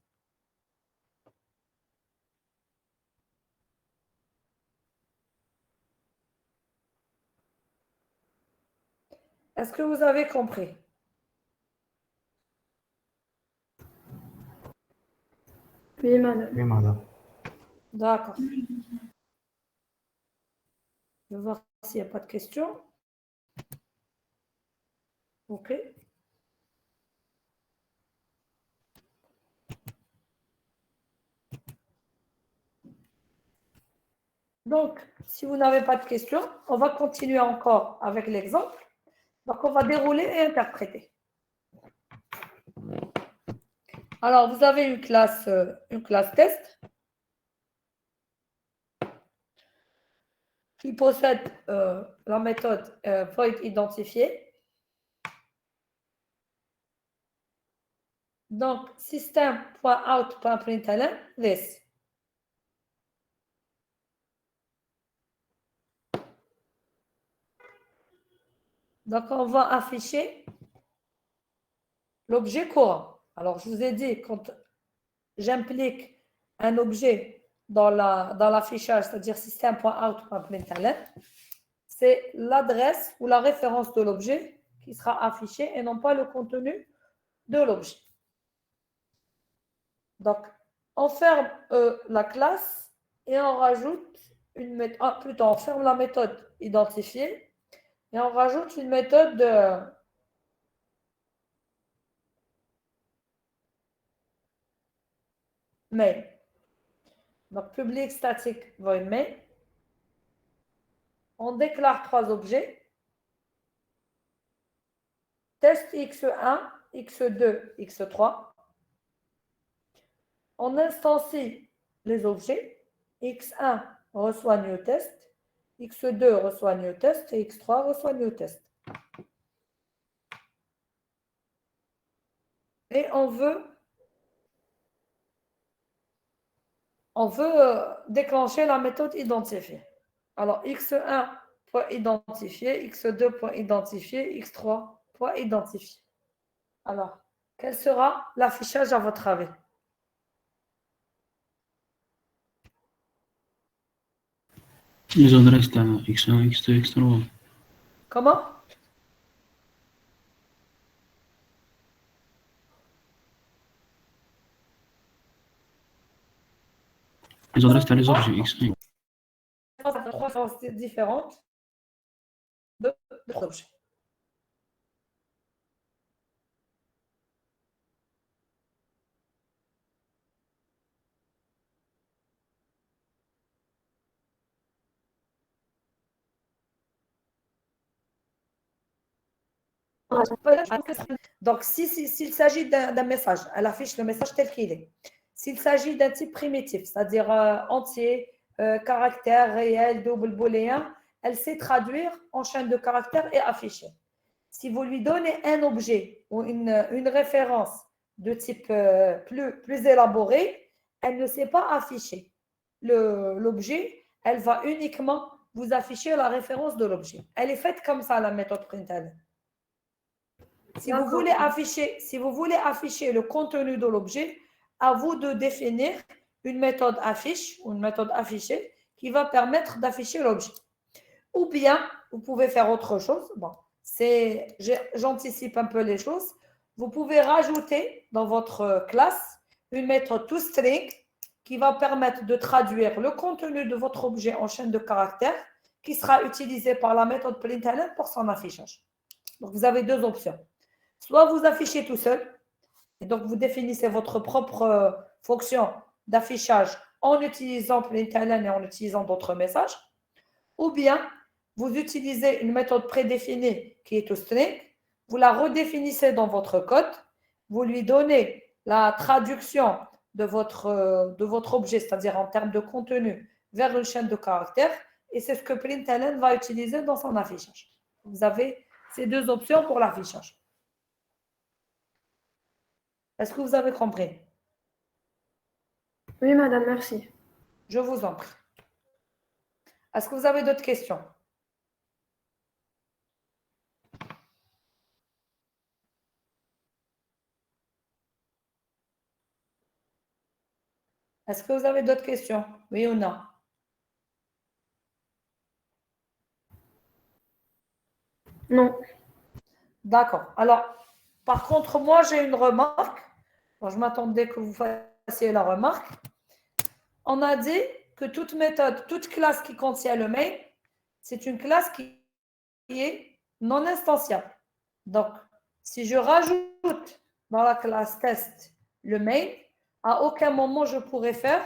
Est-ce que vous avez compris? Oui, madame. Oui, madame. D'accord. Je vais voir s'il n'y a pas de questions. OK. Donc, si vous n'avez pas de questions, on va continuer encore avec l'exemple. Donc, on va dérouler et interpréter. Alors, vous avez une classe test qui possède la méthode void identifié. Donc, system.out.println, this. Donc, on va afficher l'objet courant. Alors, je vous ai dit, quand j'implique un objet dans l'affichage, c'est-à-dire system.out.println, c'est l'adresse ou la référence de l'objet qui sera affichée et non pas le contenu de l'objet. Donc, on ferme la classe et on rajoute on ferme la méthode identifiée et on rajoute une méthode de main. Donc, public static void main. On déclare 3 objets. Test x1, x2, x3. On instancie les objets. x1 reçoit new test, x2 reçoit new test et x3 reçoit new test. Et on veut déclencher la méthode identifiée. Alors, x1 point identifié, x2 point identifié, x3 point identifié. Alors, quel sera l'affichage à votre avis? Les adresses تاع x1 x2 x3. Comment? Les adresses تاع les objets x1. 3 références différentes de objets. Donc, s'il s'agit d'un message, elle affiche le message tel qu'il est. S'il s'agit d'un type primitif, c'est-à-dire entier, caractères réels, double booléen, elle sait traduire en chaîne de caractères et afficher. Si vous lui donnez un objet ou une référence de type plus élaboré, elle ne sait pas afficher l'objet, elle va uniquement vous afficher la référence de l'objet. Elle est faite comme ça, la méthode println. Si vous voulez afficher le contenu de l'objet, à vous de définir une méthode affiche ou une méthode affichée qui va permettre d'afficher l'objet. Ou bien, vous pouvez faire autre chose. Bon, j'anticipe un peu les choses. Vous pouvez rajouter dans votre classe une méthode toString qui va permettre de traduire le contenu de votre objet en chaîne de caractères qui sera utilisée par la méthode println pour son affichage. Donc, vous avez deux options. Soit vous affichez tout seul, et donc vous définissez votre propre fonction d'affichage en utilisant println et en utilisant d'autres messages, ou bien vous utilisez une méthode prédéfinie qui est toString, vous la redéfinissez dans votre code, vous lui donnez la traduction de votre objet, c'est-à-dire en termes de contenu, vers une chaîne de caractères, et c'est ce que println va utiliser dans son affichage. Vous avez ces deux options pour l'affichage. Est-ce que vous avez compris? Oui, madame, merci. Je vous en prie. Est-ce que vous avez d'autres questions? Est-ce que vous avez d'autres questions? Oui ou non? Non. D'accord. Alors, par contre, moi, j'ai une remarque. Bon, je m'attendais que vous fassiez la remarque. On a dit que toute méthode, toute classe qui contient le main, c'est une classe qui est non instanciable. Donc, si je rajoute dans la classe test le main, à aucun moment je pourrais faire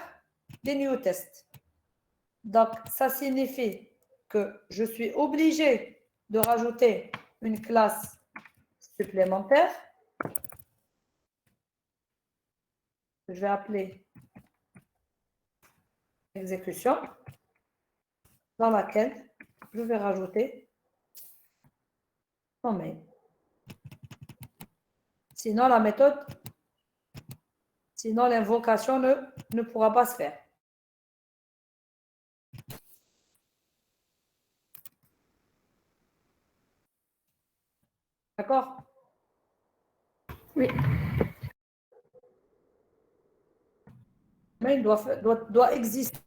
des new tests. Donc, ça signifie que je suis obligé de rajouter une classe supplémentaire. Je vais appeler exécution, dans laquelle je vais rajouter mon main. Sinon, l'invocation ne pourra pas se faire. D'accord? Oui. Mais il doit exister.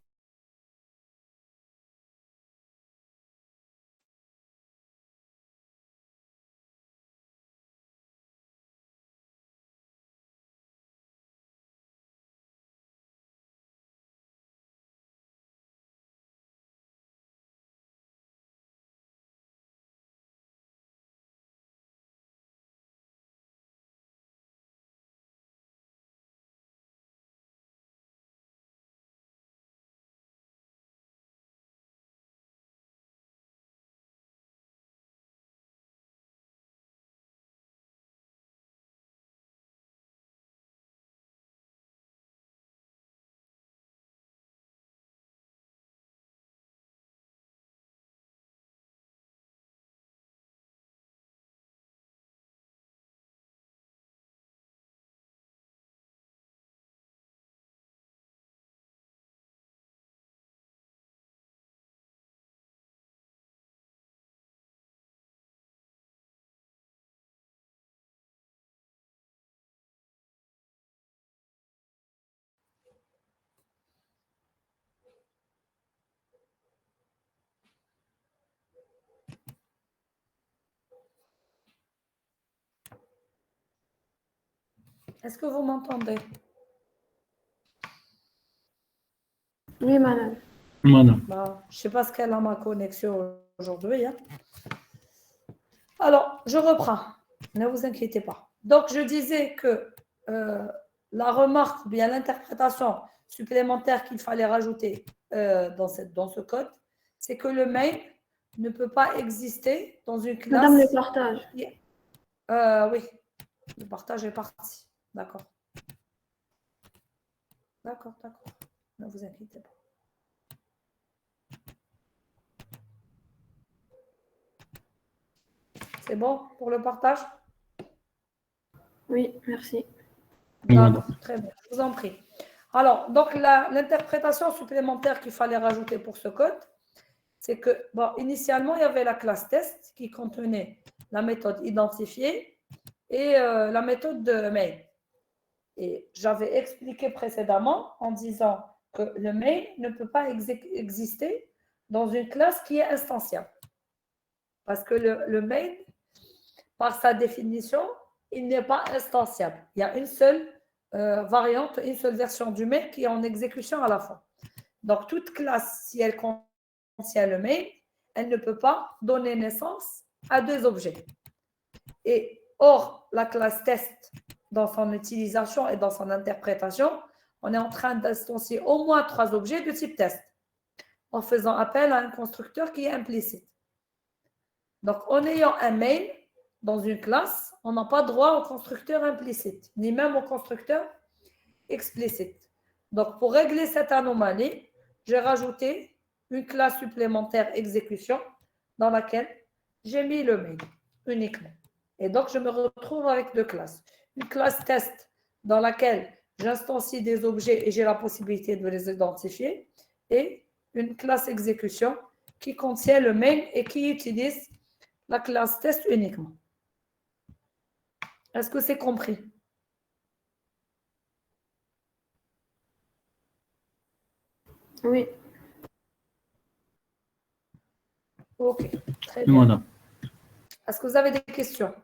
Est-ce que vous m'entendez? Oui, madame. Madame. Bah, je ne sais pas ce qu'elle a ma connexion aujourd'hui. Hein. Alors, je reprends. Ne vous inquiétez pas. Donc, je disais que la remarque ou bien l'interprétation supplémentaire qu'il fallait rajouter dans ce code, c'est que le main ne peut pas exister dans une classe. Madame, le partage. Oui, le partage est parti. D'accord. D'accord. Ne vous inquiétez pas. C'est bon pour le partage? Oui, merci. Oui, D'accord, madame. très bien, je vous en prie. Alors, donc l'interprétation supplémentaire qu'il fallait rajouter pour ce code, c'est que, bon, initialement, il y avait la classe test qui contenait la méthode identifiée et la méthode de main. Et j'avais expliqué précédemment en disant que le main ne peut pas exister dans une classe qui est instantiable. Parce que le main, par sa définition, il n'est pas instantiable. Il y a une seule variante, une seule version du main qui est en exécution à la fois. Donc, toute classe, si elle contient le main, elle ne peut pas donner naissance à deux objets. Et or, la classe test, dans son utilisation et dans son interprétation, on est en train d'instancier au moins 3 objets de type test en faisant appel à un constructeur qui est implicite. Donc, en ayant un main dans une classe, on n'a pas droit au constructeur implicite, ni même au constructeur explicite. Donc, pour régler cette anomalie, j'ai rajouté une classe supplémentaire exécution dans laquelle j'ai mis le main uniquement. Et donc, je me retrouve avec 2 classes. Une classe test dans laquelle j'instancie des objets et j'ai la possibilité de les identifier. Et une classe exécution qui contient le main et qui utilise la classe test uniquement. Est-ce que c'est compris? Oui, Ok, très Oui, bien. madame. Est-ce que vous avez des questions?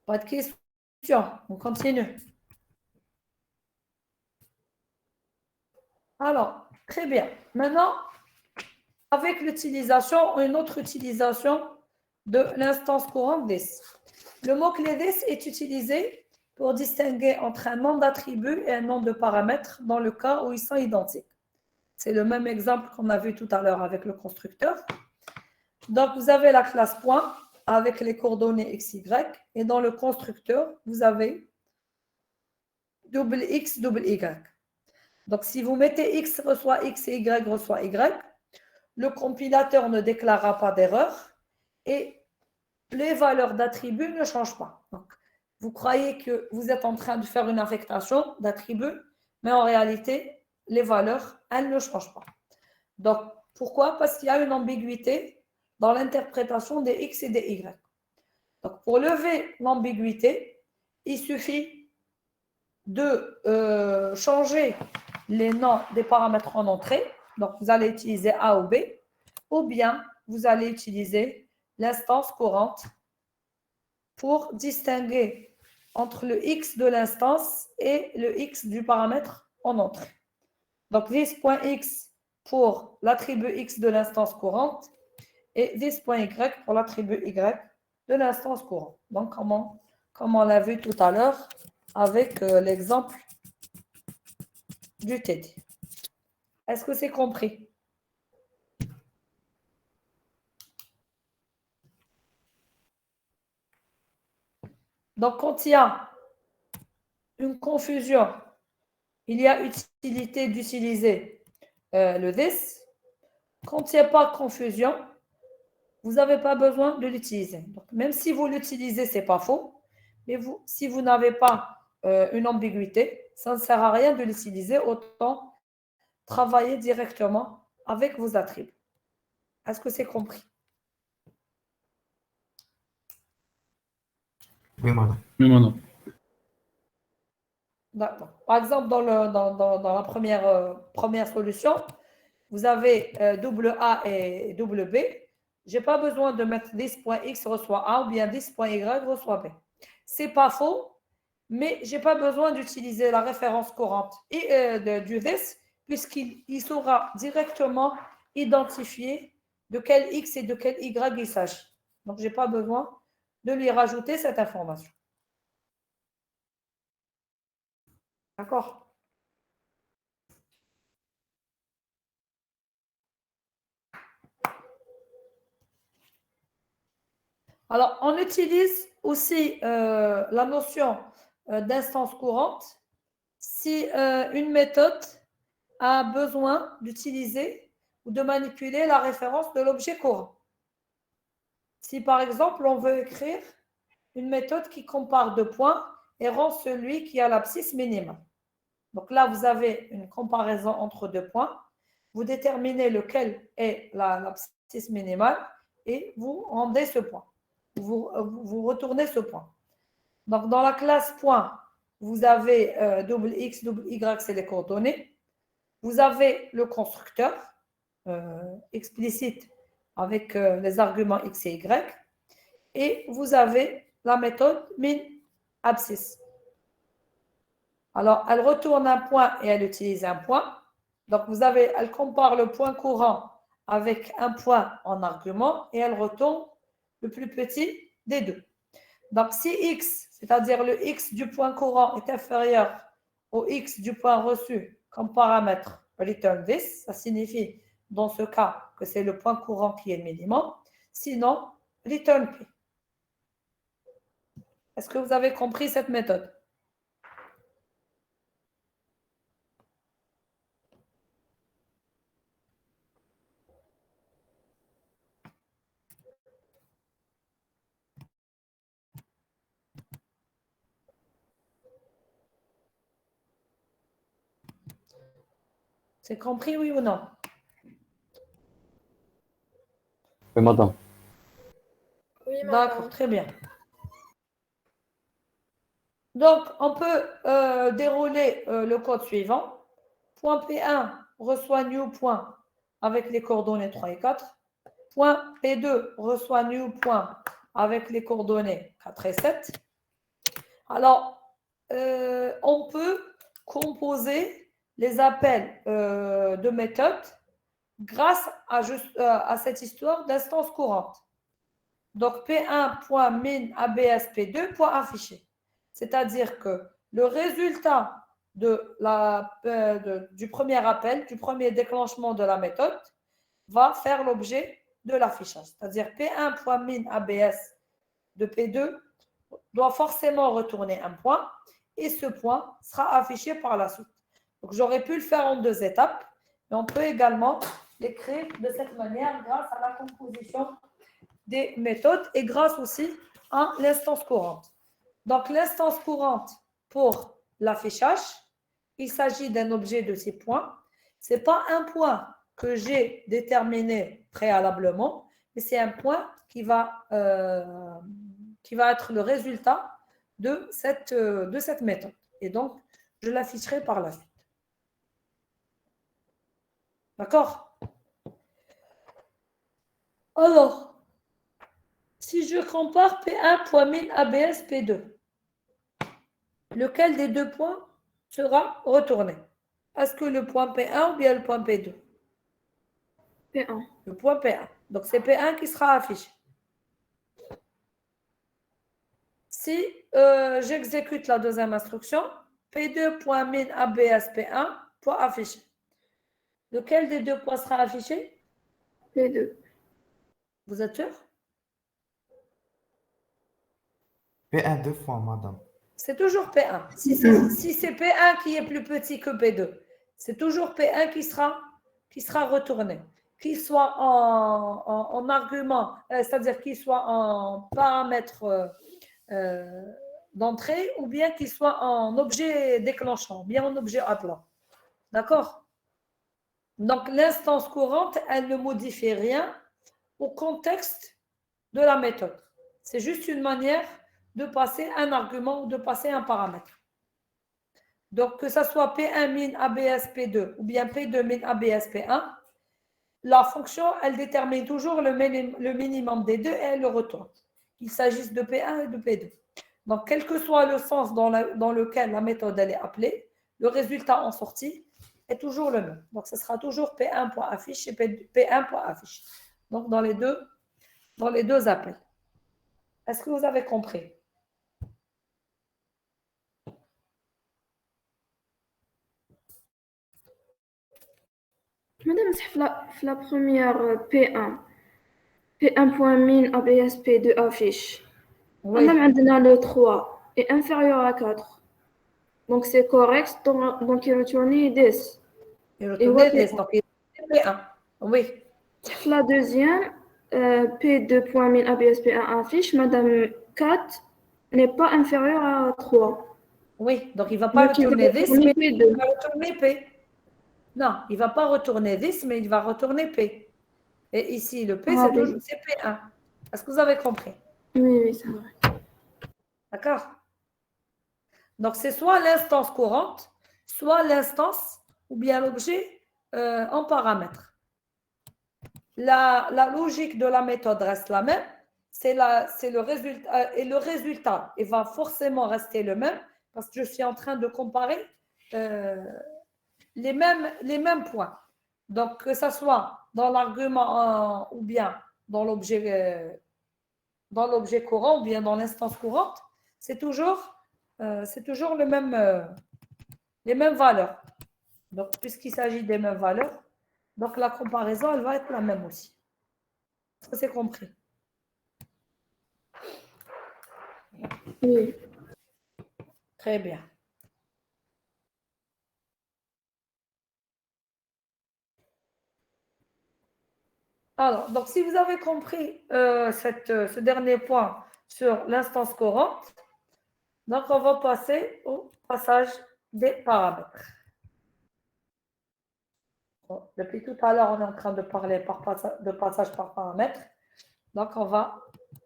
Pas de questions. On continue. Alors, très bien. Maintenant, avec l'utilisation, une autre utilisation de l'instance courante this. Le mot-clé this est utilisé pour distinguer entre un nom d'attribut et un nom de paramètre dans le cas où ils sont identiques. C'est le même exemple qu'on a vu tout à l'heure avec le constructeur. Donc, vous avez la classe point avec les coordonnées x, y, et dans le constructeur, vous avez double x, double y. Donc, si vous mettez x reçoit x et y reçoit y, le compilateur ne déclarera pas d'erreur et les valeurs d'attributs ne changent pas. Donc, vous croyez que vous êtes en train de faire une affectation d'attributs, mais en réalité, les valeurs, elles ne changent pas. Donc, pourquoi? Parce qu'il y a une ambiguïté dans l'interprétation des x et des y. Donc, pour lever l'ambiguïté, il suffit de changer les noms des paramètres en entrée. Donc, vous allez utiliser A ou B, ou bien vous allez utiliser l'instance courante pour distinguer entre le x de l'instance et le x du paramètre en entrée. Donc, this.x pour l'attribut x de l'instance courante et this.y pour l'attribut y de l'instance courante. Donc, comme on l'a vu tout à l'heure avec l'exemple du TD. Est-ce que c'est compris? Donc, quand il y a une confusion, il y a utilité d'utiliser le this. Quand il n'y a pas de confusion, vous n'avez pas besoin de l'utiliser. Donc, même si vous l'utilisez, ce n'est pas faux. Mais si vous n'avez pas une ambiguïté, ça ne sert à rien de l'utiliser. Autant travailler directement avec vos attributs. Est-ce que c'est compris? Oui, madame. Oui, madame. D'accord. Par exemple, dans la première solution, vous avez double A et double B. Je n'ai pas besoin de mettre 10.x reçoit A ou bien 10.y reçoit B. Ce n'est pas faux, mais je n'ai pas besoin d'utiliser la référence courante du this, puisqu'il saura directement identifier de quel x et de quel y il s'agit. Donc, je n'ai pas besoin de lui rajouter cette information. D'accord? Alors, on utilise aussi la notion d'instance courante si une méthode a besoin d'utiliser ou de manipuler la référence de l'objet courant. Si par exemple, on veut écrire une méthode qui compare deux points et rend celui qui a l'abscisse minimale. Donc là, vous avez une comparaison entre deux points. Vous déterminez lequel est l'abscisse minimale et vous rendez ce point. Vous retournez ce point. Donc, dans la classe point, vous avez double x, double y, c'est les coordonnées. Vous avez le constructeur explicite avec les arguments x et y. Et vous avez la méthode min-abscisse. Alors, elle retourne un point et elle utilise un point. Donc, elle compare le point courant avec un point en argument et elle retourne le plus petit des deux. Donc, si x, c'est-à-dire le x du point courant, est inférieur au x du point reçu comme paramètre return this, ça signifie dans ce cas que c'est le point courant qui est le minimum. Sinon, return p. Est-ce que vous avez compris cette méthode? C'est compris, oui ou non? Oui, madame. Oui, D'accord, madame. très bien. Donc, on peut dérouler le code suivant. Point P1 reçoit new point avec les coordonnées 3 et 4. Point P2 reçoit new point avec les coordonnées 4 et 7. Alors, on peut composer les appels de méthode grâce à cette histoire d'instance courante. Donc, P1.min ABS P2 point affiché. C'est-à-dire que le résultat du premier appel, du premier déclenchement de la méthode, va faire l'objet de l'affichage. C'est-à-dire P1.min ABS de P2 doit forcément retourner un point et ce point sera affiché par la suite. Donc, j'aurais pu le faire en deux étapes, mais on peut également l'écrire de cette manière grâce à la composition des méthodes et grâce aussi à l'instance courante. Donc, l'instance courante pour l'affichage, il s'agit d'un objet de 6 points. Ce n'est pas un point que j'ai déterminé préalablement, mais c'est un point qui va être le résultat de cette méthode. Et donc, je l'afficherai par la suite. D'accord? Alors, si je compare P1.min ABS P2, lequel des deux points sera retourné? Est-ce que le point P1 ou bien le point P2? P1. Le point P1. Donc, c'est P1 qui sera affiché. Si j'exécute la deuxième instruction, P2.min ABS P1, point affiché. Lequel des deux points sera affiché? P2. Vous êtes sûr? P1 deux fois, madame. C'est toujours P1. Si c'est P1 qui est plus petit que P2, c'est toujours P1 qui sera retourné. Qu'il soit en argument, c'est-à-dire qu'il soit en paramètre d'entrée ou bien qu'il soit en objet déclenchant, bien en objet appelant. D'accord? Donc, l'instance courante, elle ne modifie rien au contexte de la méthode. C'est juste une manière de passer un argument ou de passer un paramètre. Donc, que ce soit P1 min ABS P2 ou bien P2 min ABS P1, la fonction, elle détermine toujours le minimum des deux et elle le retourne. Qu'il s'agisse de P1 et de P2. Donc, quel que soit le sens dans lequel la méthode elle est appelée, le résultat en sortie est toujours le même. Donc, ce sera toujours P1.affiche et P1.affiche. Donc, dans les deux appels. Est-ce que vous avez compris? Madame, c'est la première P1. P1.min ABS P2 affiche. Oui. Madame, on a le 3 est inférieur à 4. Donc, c'est correct. Donc, il retourne 10. Il retourne 10. Donc, il est P1. Oui, La deuxième, P2.1000 ABS-P1 affiche, Madame 4 n'est pas inférieure à 3. oui. Donc, il ne va pas Donc, il va retourner 10, retourner mais il P2. va retourner P. Non, il ne va pas retourner 10, mais il va retourner P. Et ici, le P, Ah c'est toujours oui, c'est P1. Est-ce que vous avez compris? oui, oui, c'est vrai. D'accord? Donc, c'est soit l'instance courante, soit l'instance ou bien l'objet en paramètre. La logique de la méthode reste la même, c'est le résultat, et le résultat, il va forcément rester le même parce que je suis en train de comparer euh, les mêmes points. Donc, que ce soit dans l'argument ou bien dans l'objet courant ou bien dans l'instance courante, c'est toujours les mêmes valeurs. Donc, puisqu'il s'agit des mêmes valeurs, donc la comparaison, elle va être la même aussi. Est-ce que c'est compris? Oui. Très bien. Alors, donc si vous avez compris ce dernier point sur l'instance courante, donc on va passer au passage des paramètres. Bon, depuis tout à l'heure, on est en train de parler de passage par paramètre. Donc, on va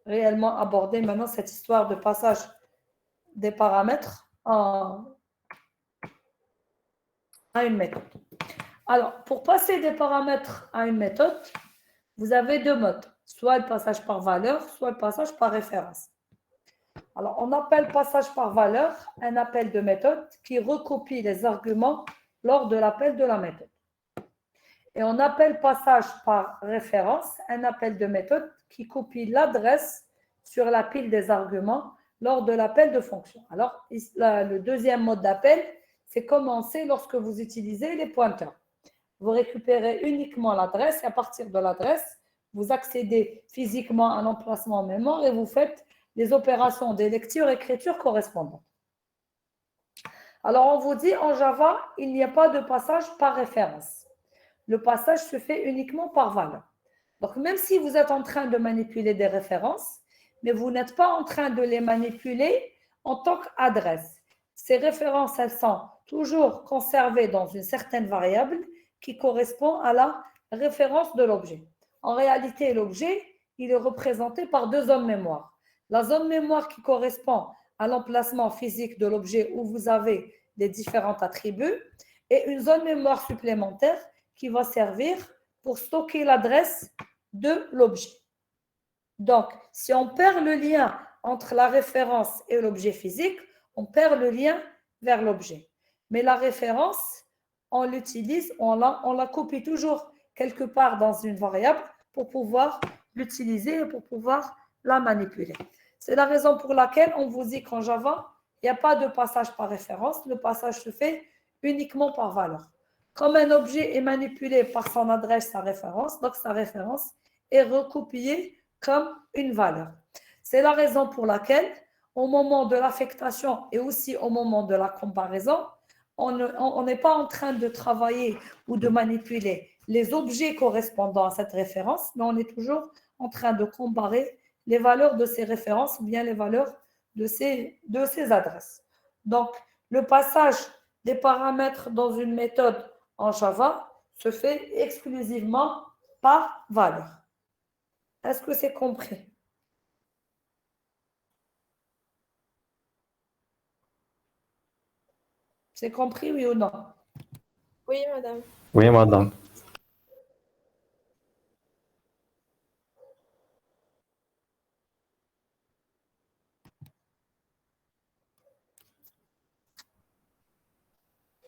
réellement aborder maintenant cette histoire de passage des paramètres à une méthode. Alors, pour passer des paramètres à une méthode, vous avez deux modes, soit le passage par valeur, soit le passage par référence. Alors, on appelle passage par valeur un appel de méthode qui recopie les arguments lors de l'appel de la méthode. Et on appelle passage par référence un appel de méthode qui copie l'adresse sur la pile des arguments lors de l'appel de fonction. Alors, le deuxième mode d'appel, c'est commencer lorsque vous utilisez les pointeurs. Vous récupérez uniquement l'adresse et à partir de l'adresse, vous accédez physiquement à l'emplacement en mémoire et vous faites les opérations de lecture et écriture correspondantes. Alors, on vous dit en Java, il n'y a pas de passage par référence. Le passage se fait uniquement par valeur. Donc, même si vous êtes en train de manipuler des références, mais vous n'êtes pas en train de les manipuler en tant qu'adresse. Ces références, elles sont toujours conservées dans une certaine variable qui correspond à la référence de l'objet. En réalité, l'objet, il est représenté par deux zones mémoire. La zone mémoire qui correspond à l'emplacement physique de l'objet où vous avez les différents attributs et une zone mémoire supplémentaire qui va servir pour stocker l'adresse de l'objet. Donc, si on perd le lien entre la référence et l'objet physique, on perd le lien vers l'objet. Mais la référence, on l'utilise, on la copie toujours quelque part dans une variable pour pouvoir l'utiliser et pour pouvoir la manipuler. C'est la raison pour laquelle on vous dit qu'en Java, il n'y a pas de passage par référence. Le passage se fait uniquement par valeur. Comme un objet est manipulé par son adresse, sa référence, donc sa référence est recopiée comme une valeur. C'est la raison pour laquelle, au moment de l'affectation et aussi au moment de la comparaison, on n'est pas en train de travailler ou de manipuler les objets correspondant à cette référence, mais on est toujours en train de comparer les valeurs de ces références ou bien les valeurs de ces adresses. Donc, le passage des paramètres dans une méthode en Java se fait exclusivement par valeur. Est-ce que c'est compris? C'est compris, oui ou non? Oui, madame. Oui, madame.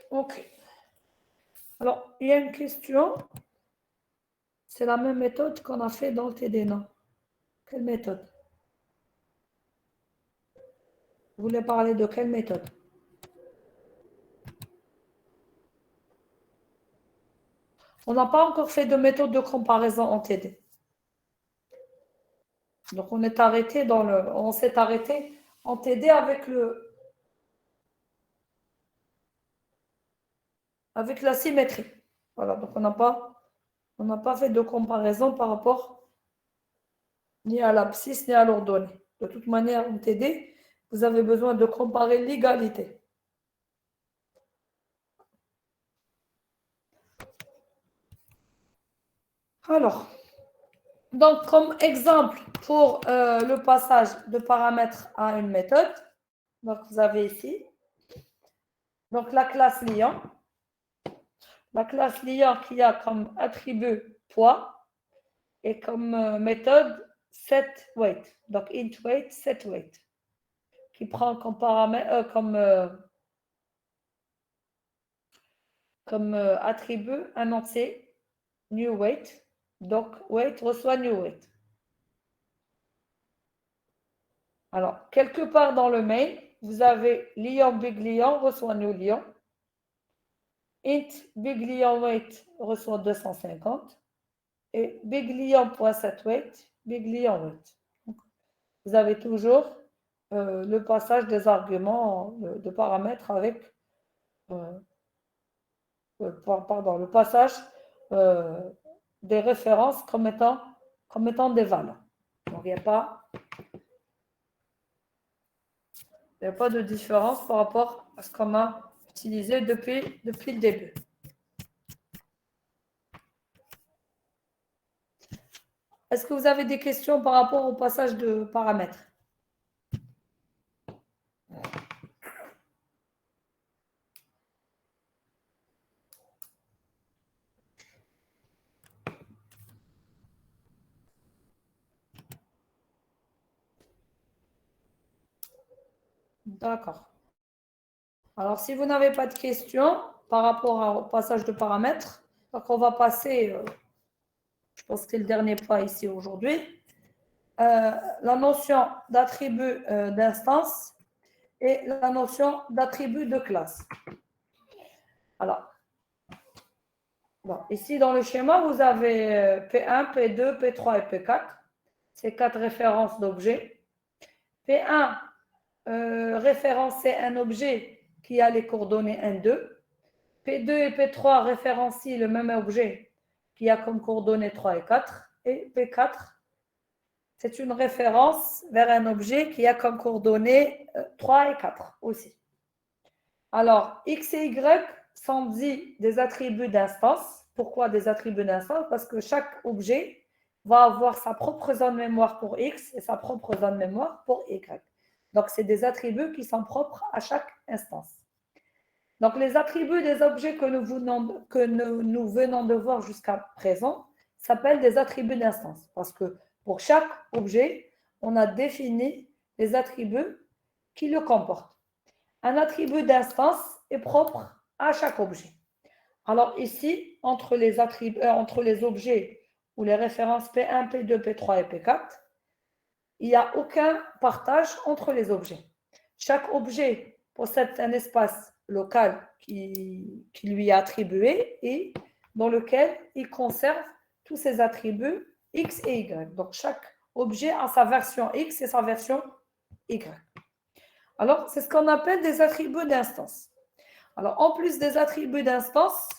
Ok. Alors, il y a une question. C'est la même méthode qu'on a fait dans le TD, non? Quelle méthode? Vous voulez parler de quelle méthode? On n'a pas encore fait de méthode de comparaison en TD. Donc, on s'est arrêté en TD avec la symétrie. Voilà, donc on n'a pas On n'a pas fait de comparaison par rapport ni à l'abscisse ni à l'ordonnée. De toute manière, en TD, vous avez besoin de comparer l'égalité. Alors, donc comme exemple pour le passage de paramètres à une méthode, donc vous avez ici, donc la classe Lyon. La classe Lyon qui a comme attribut poids et comme méthode set weight. Donc int weight, set weight. Qui prend comme paramètre, comme attribut un entier new weight. Donc weight reçoit new weight. Alors, quelque part dans le main, vous avez Lyon big Lyon reçoit new Lyon. Int big Lyon weight reçoit 250. Et big Lyon.set weight, big Lyon weight. Donc, vous avez toujours le passage des arguments de paramètres avec le passage des références comme étant des valeurs. Donc, il n'y a pas de différence par rapport à ce qu'on a utilisé depuis le début. Est-ce que vous avez des questions par rapport au passage de paramètres? D'accord. Alors, si vous n'avez pas de questions par rapport au passage de paramètres, donc on va passer, je pense que c'est le dernier point ici aujourd'hui, la notion d'attribut d'instance et la notion d'attribut de classe. Alors, bon, ici dans le schéma, vous avez P1, P2, P3 et P4. C'est 4 références d'objets. P1 référencé un objet qui a les coordonnées 1, 2. P2 et P3 référencient le même objet qui a comme coordonnées 3 et 4. Et P4, c'est une référence vers un objet qui a comme coordonnées 3 et 4 aussi. Alors, X et Y sont dits des attributs d'instance. Pourquoi des attributs d'instance? Parce que chaque objet va avoir sa propre zone mémoire pour X et sa propre zone mémoire pour Y. Donc, c'est des attributs qui sont propres à chaque instance. Donc, les attributs des objets que nous venons de voir jusqu'à présent s'appellent des attributs d'instance. Parce que pour chaque objet, on a défini les attributs qui le comportent. Un attribut d'instance est propre à chaque objet. Alors ici, entre les objets ou les références P1, P2, P3 et P4, il n'y a aucun partage entre les objets. Chaque objet possède un espace local qui lui est attribué et dans lequel il conserve tous ses attributs X et Y. Donc, chaque objet a sa version X et sa version Y. Alors, c'est ce qu'on appelle des attributs d'instance. Alors, en plus des attributs d'instance,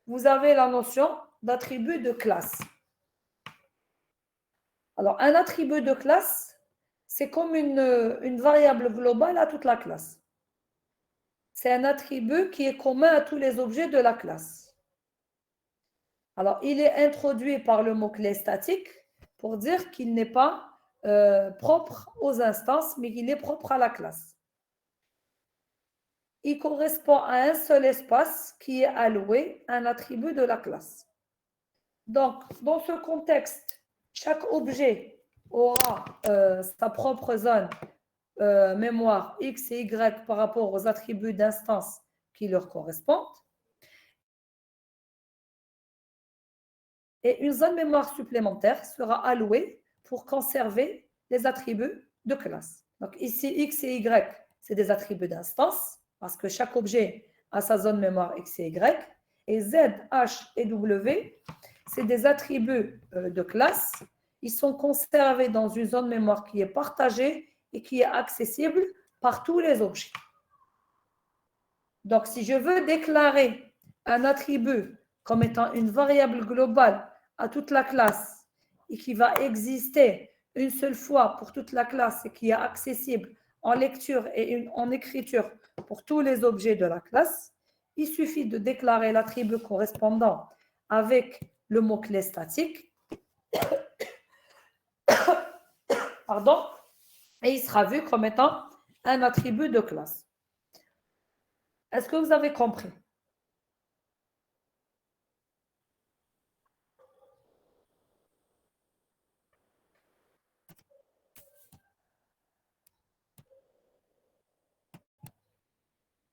vous avez la notion d'attribut de classe. Alors, un attribut de classe, c'est comme une variable globale à toute la classe. C'est un attribut qui est commun à tous les objets de la classe. Alors, il est introduit par le mot-clé statique pour dire qu'il n'est pas propre aux instances, mais qu'il est propre à la classe. Il correspond à un seul espace qui est alloué à un attribut de la classe. Donc, dans ce contexte, chaque objet aura sa propre zone mémoire X et Y par rapport aux attributs d'instance qui leur correspondent. Et une zone mémoire supplémentaire sera allouée pour conserver les attributs de classe. Donc ici, X et Y, c'est des attributs d'instance, parce que chaque objet a sa zone mémoire X et Y. Et Z, H et W, c'est des attributs de classe. Ils sont conservés dans une zone mémoire qui est partagée et qui est accessible par tous les objets. Donc, si je veux déclarer un attribut comme étant une variable globale à toute la classe et qui va exister une seule fois pour toute la classe et qui est accessible en lecture et en écriture pour tous les objets de la classe, il suffit de déclarer l'attribut correspondant avec le mot-clé statique, pardon, et il sera vu comme étant un attribut de classe. Est-ce que vous avez compris?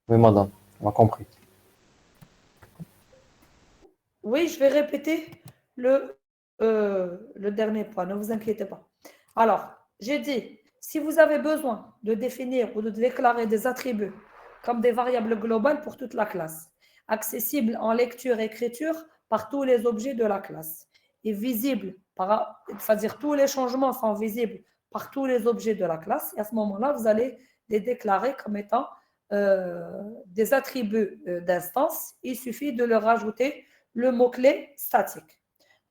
Oui, madame. On a compris. Oui, je vais répéter le dernier point, ne vous inquiétez pas. Alors, j'ai dit, si vous avez besoin de définir ou de déclarer des attributs comme des variables globales pour toute la classe, accessibles en lecture et écriture par tous les objets de la classe, et visibles, c'est-à-dire tous les changements sont visibles par tous les objets de la classe, et à ce moment-là, vous allez les déclarer comme étant des attributs d'instance. Il suffit de leur rajouter le mot-clé statique.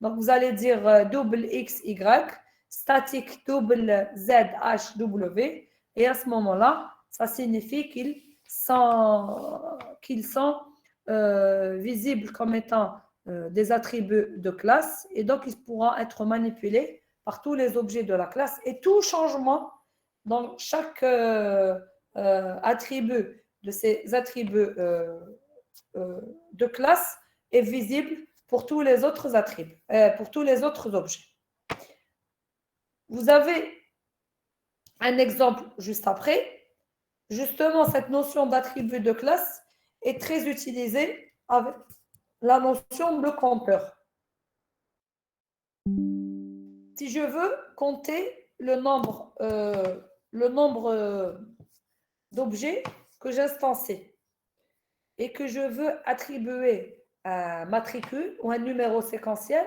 Donc, vous allez dire double x, y, statique double z, h, w, et à ce moment-là, ça signifie qu'ils sont visibles comme étant des attributs de classe, et donc ils pourront être manipulés par tous les objets de la classe, et tout changement dans chaque attribut de ces attributs de classe est visible pour tous les autres attributs, pour tous les autres objets. Vous avez un exemple juste après. Justement, cette notion d'attribut de classe est très utilisée avec la notion de compteur. Si je veux compter le nombre d'objets que j'instancie et que je veux attribuer un matricule ou un numéro séquentiel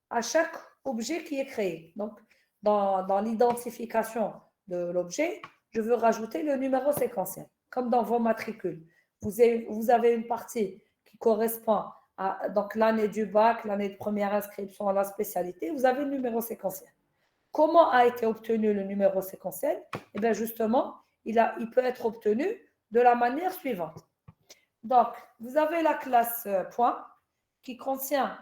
à chaque objet qui est créé. Donc, dans l'identification de l'objet, je veux rajouter le numéro séquentiel, comme dans vos matricules. Vous avez une partie qui correspond à donc, l'année du bac, l'année de première inscription, la spécialité, vous avez le numéro séquentiel. Comment a été obtenu le numéro séquentiel? Eh bien, justement, il peut être obtenu de la manière suivante. Donc, vous avez la classe point qui contient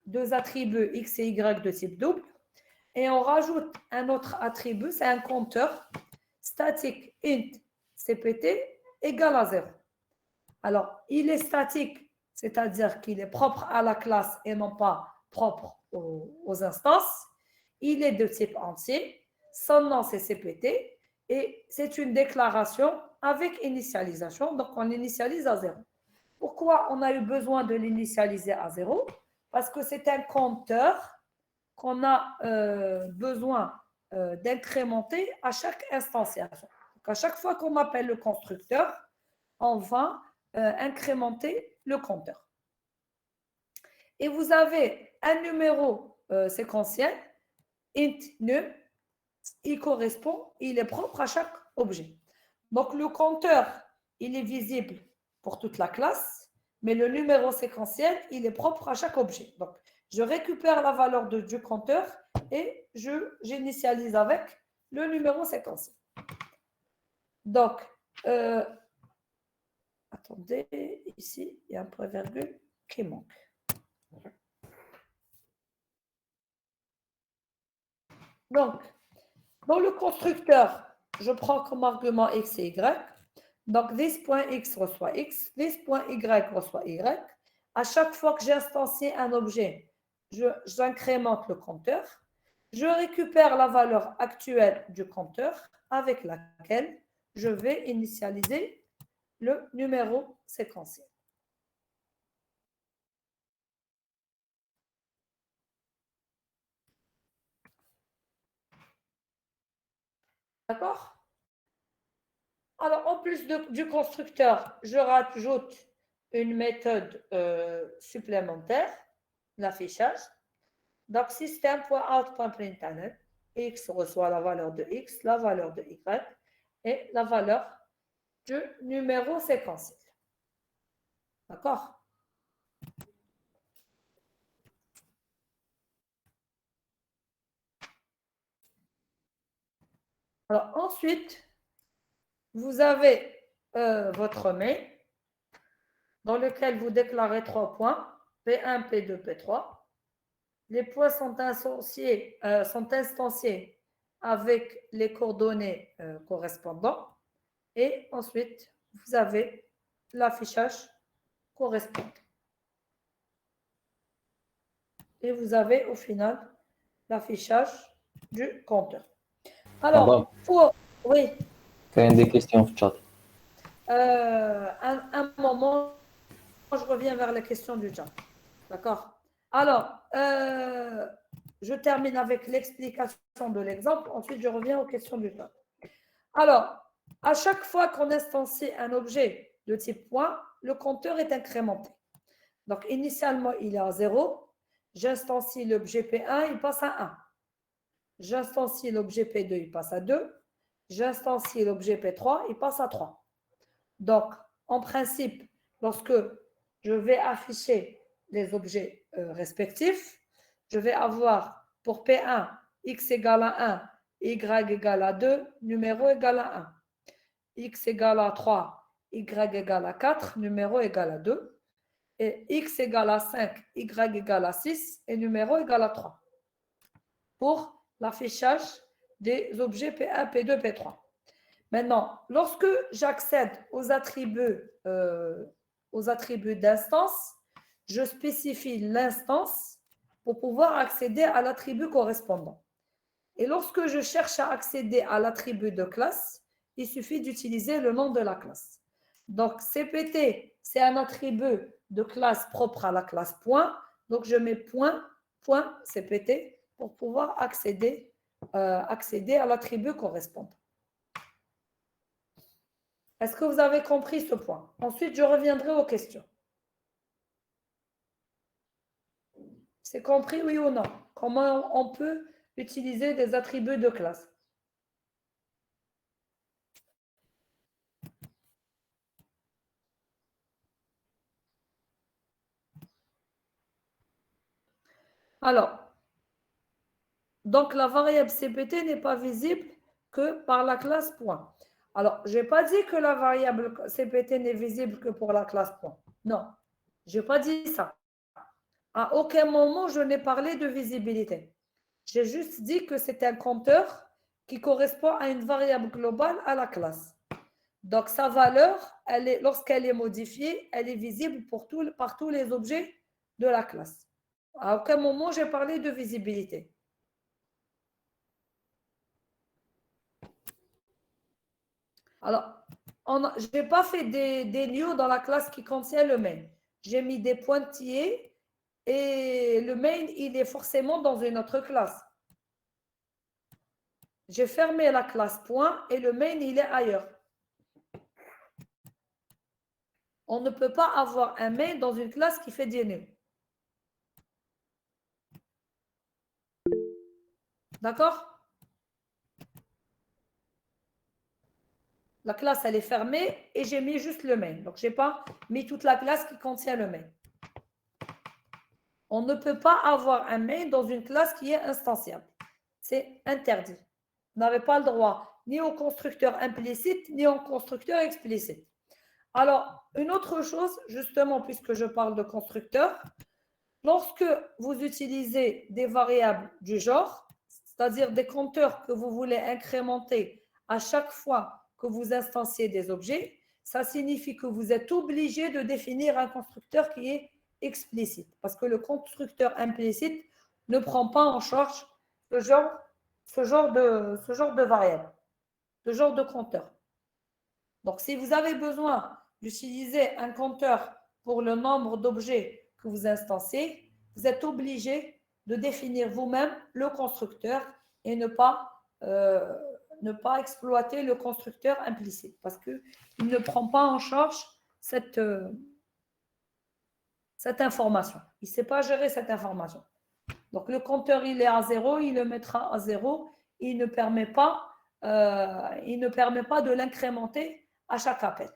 deux attributs x et y de type double, et on rajoute un autre attribut, c'est un compteur statique int cpt égale à 0. Alors, il est statique, c'est-à-dire qu'il est propre à la classe et non pas propre aux instances. Il est de type entier, son nom c'est cpt, et c'est une déclaration avec initialisation, donc on initialise à 0. Pourquoi on a eu besoin de l'initialiser à 0? Parce que c'est un compteur qu'on a besoin d'incrémenter à chaque instantiation. Donc, à chaque fois qu'on appelle le constructeur, on va incrémenter le compteur. Et vous avez un numéro séquentiel, int num, il est propre à chaque objet. Donc, le compteur, il est visible pour toute la classe, mais le numéro séquentiel, il est propre à chaque objet. Donc, je récupère la valeur du compteur et j'initialise avec le numéro séquentiel. Donc, attendez, ici, il y a un point virgule qui manque. Donc, dans le constructeur, je prends comme argument x et y. Donc, this.x reçoit x, this.y reçoit y. À chaque fois que j'instancie un objet, j'incrémente le compteur. Je récupère la valeur actuelle du compteur avec laquelle je vais initialiser le numéro séquentiel. D'accord? Alors, en plus du constructeur, je rajoute une méthode supplémentaire, l'affichage. Donc, system.out.println, x reçoit la valeur de x, la valeur de y et la valeur du numéro séquentiel. D'accord? Alors, ensuite, vous avez votre main dans lequel vous déclarez 3 points, P1, P2, P3. Les points sont instanciés avec les coordonnées correspondants. Et ensuite, vous avez l'affichage correspondant. Et vous avez au final l'affichage du compteur. Alors, Madame, oui, كاين des questions في chat. un moment, je reviens vers les questions du chat. D'accord? Alors, je termine avec l'explication de l'exemple. Ensuite, je reviens aux questions du chat. Alors, à chaque fois qu'on instancie un objet de type point, le compteur est incrémenté. Donc, initialement, il est à 0. J'instancie l'objet P1, il passe à 1. J'instancie l'objet P2, il passe à 2. J'instancie l'objet P3, il passe à 3. Donc, en principe, lorsque je vais afficher les objets respectifs, je vais avoir pour P1, x égale à 1, y égale à 2, numéro égale à 1. X égale à 3, y égale à 4, numéro égale à 2. Et x égale à 5, y égale à 6 et numéro égale à 3. Pour l'affichage des objets P1, P2, P3. Maintenant, lorsque j'accède aux attributs d'instance, je spécifie l'instance pour pouvoir accéder à l'attribut correspondant. Et lorsque je cherche à accéder à l'attribut de classe, il suffit d'utiliser le nom de la classe. Donc, CPT, c'est un attribut de classe propre à la classe point. Donc, je mets point CPT pour pouvoir accéder à l'attribut correspondant. Est-ce que vous avez compris ce point? Ensuite, je reviendrai aux questions. C'est compris, oui ou non? Comment on peut utiliser des attributs de classe? Alors, donc la variable CPT n'est pas visible que par la classe point. Alors, je n'ai pas dit que la variable CPT n'est visible que pour la classe point. Non, je n'ai pas dit ça. À aucun moment, je n'ai parlé de visibilité. J'ai juste dit que c'est un compteur qui correspond à une variable globale à la classe. Donc, sa valeur, lorsqu'elle est modifiée, elle est visible par tous les objets de la classe. À aucun moment, j'ai parlé de visibilité. Alors, je n'ai pas fait des lieux dans la classe qui contient le main. J'ai mis des pointillés et le main, il est forcément dans une autre classe. J'ai fermé la classe point et le main, il est ailleurs. On ne peut pas avoir un main dans une classe qui fait des nœuds. D'accord? La classe, elle est fermée et j'ai mis juste le main. Donc, je n'ai pas mis toute la classe qui contient le main. On ne peut pas avoir un main dans une classe qui est instanciable. C'est interdit. Vous n'avez pas le droit ni au constructeur implicite, ni au constructeur explicite. Alors, une autre chose, justement, puisque je parle de constructeur, lorsque vous utilisez des variables du genre, c'est-à-dire des compteurs que vous voulez incrémenter à chaque fois que vous instanciez des objets, ça signifie que vous êtes obligé de définir un constructeur qui est explicite, parce que le constructeur implicite ne prend pas en charge ce genre de variable, ce genre de compteur. Donc, si vous avez besoin d'utiliser un compteur pour le nombre d'objets que vous instanciez, vous êtes obligé de définir vous-même le constructeur et ne pas exploiter le constructeur implicite parce qu'il ne prend pas en charge cette information. Il ne sait pas gérer cette information. Donc, le compteur, il est à 0, il le mettra à 0. Il ne permet pas de l'incrémenter à chaque appel.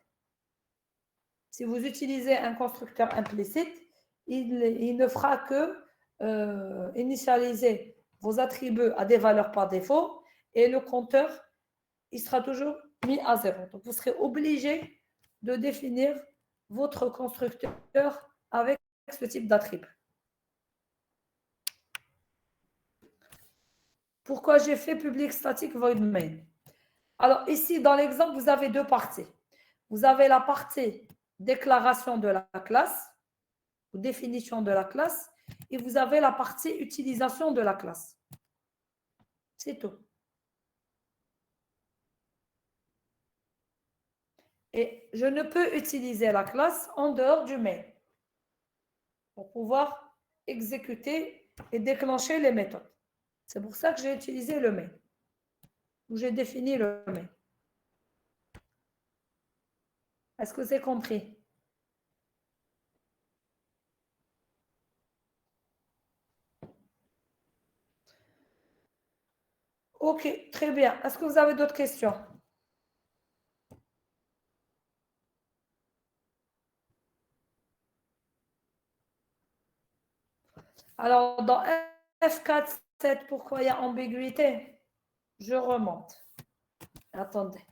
Si vous utilisez un constructeur implicite, il ne fera que initialiser vos attributs à des valeurs par défaut et le compteur il sera toujours mis à 0. Donc, vous serez obligé de définir votre constructeur avec ce type d'attribut. Pourquoi j'ai fait public static void main? Alors, ici, dans l'exemple, vous avez deux parties. Vous avez la partie déclaration de la classe, ou définition de la classe, et vous avez la partie utilisation de la classe. C'est tout. Et je ne peux utiliser la classe en dehors du main pour pouvoir exécuter et déclencher les méthodes. C'est pour ça que j'ai utilisé le main, ou j'ai défini le main. Est-ce que c'est compris? Ok, très bien. Est-ce que vous avez d'autres questions? Alors, dans F4, 7, pourquoi il y a ambiguïté? Je remonte. Attendez.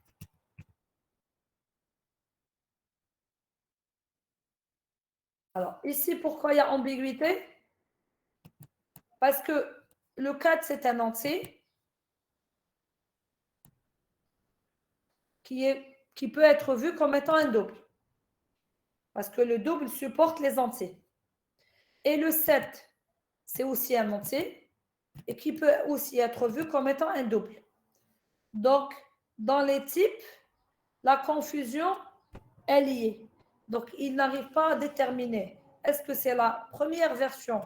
Alors, ici, pourquoi il y a ambiguïté? Parce que le 4, c'est un entier qui peut être vu comme étant un double. Parce que le double supporte les entiers. Et le 7, c'est aussi un entier et qui peut aussi être vu comme étant un double. Donc, dans les types, la confusion est liée. Donc, il n'arrive pas à déterminer est-ce que c'est la première version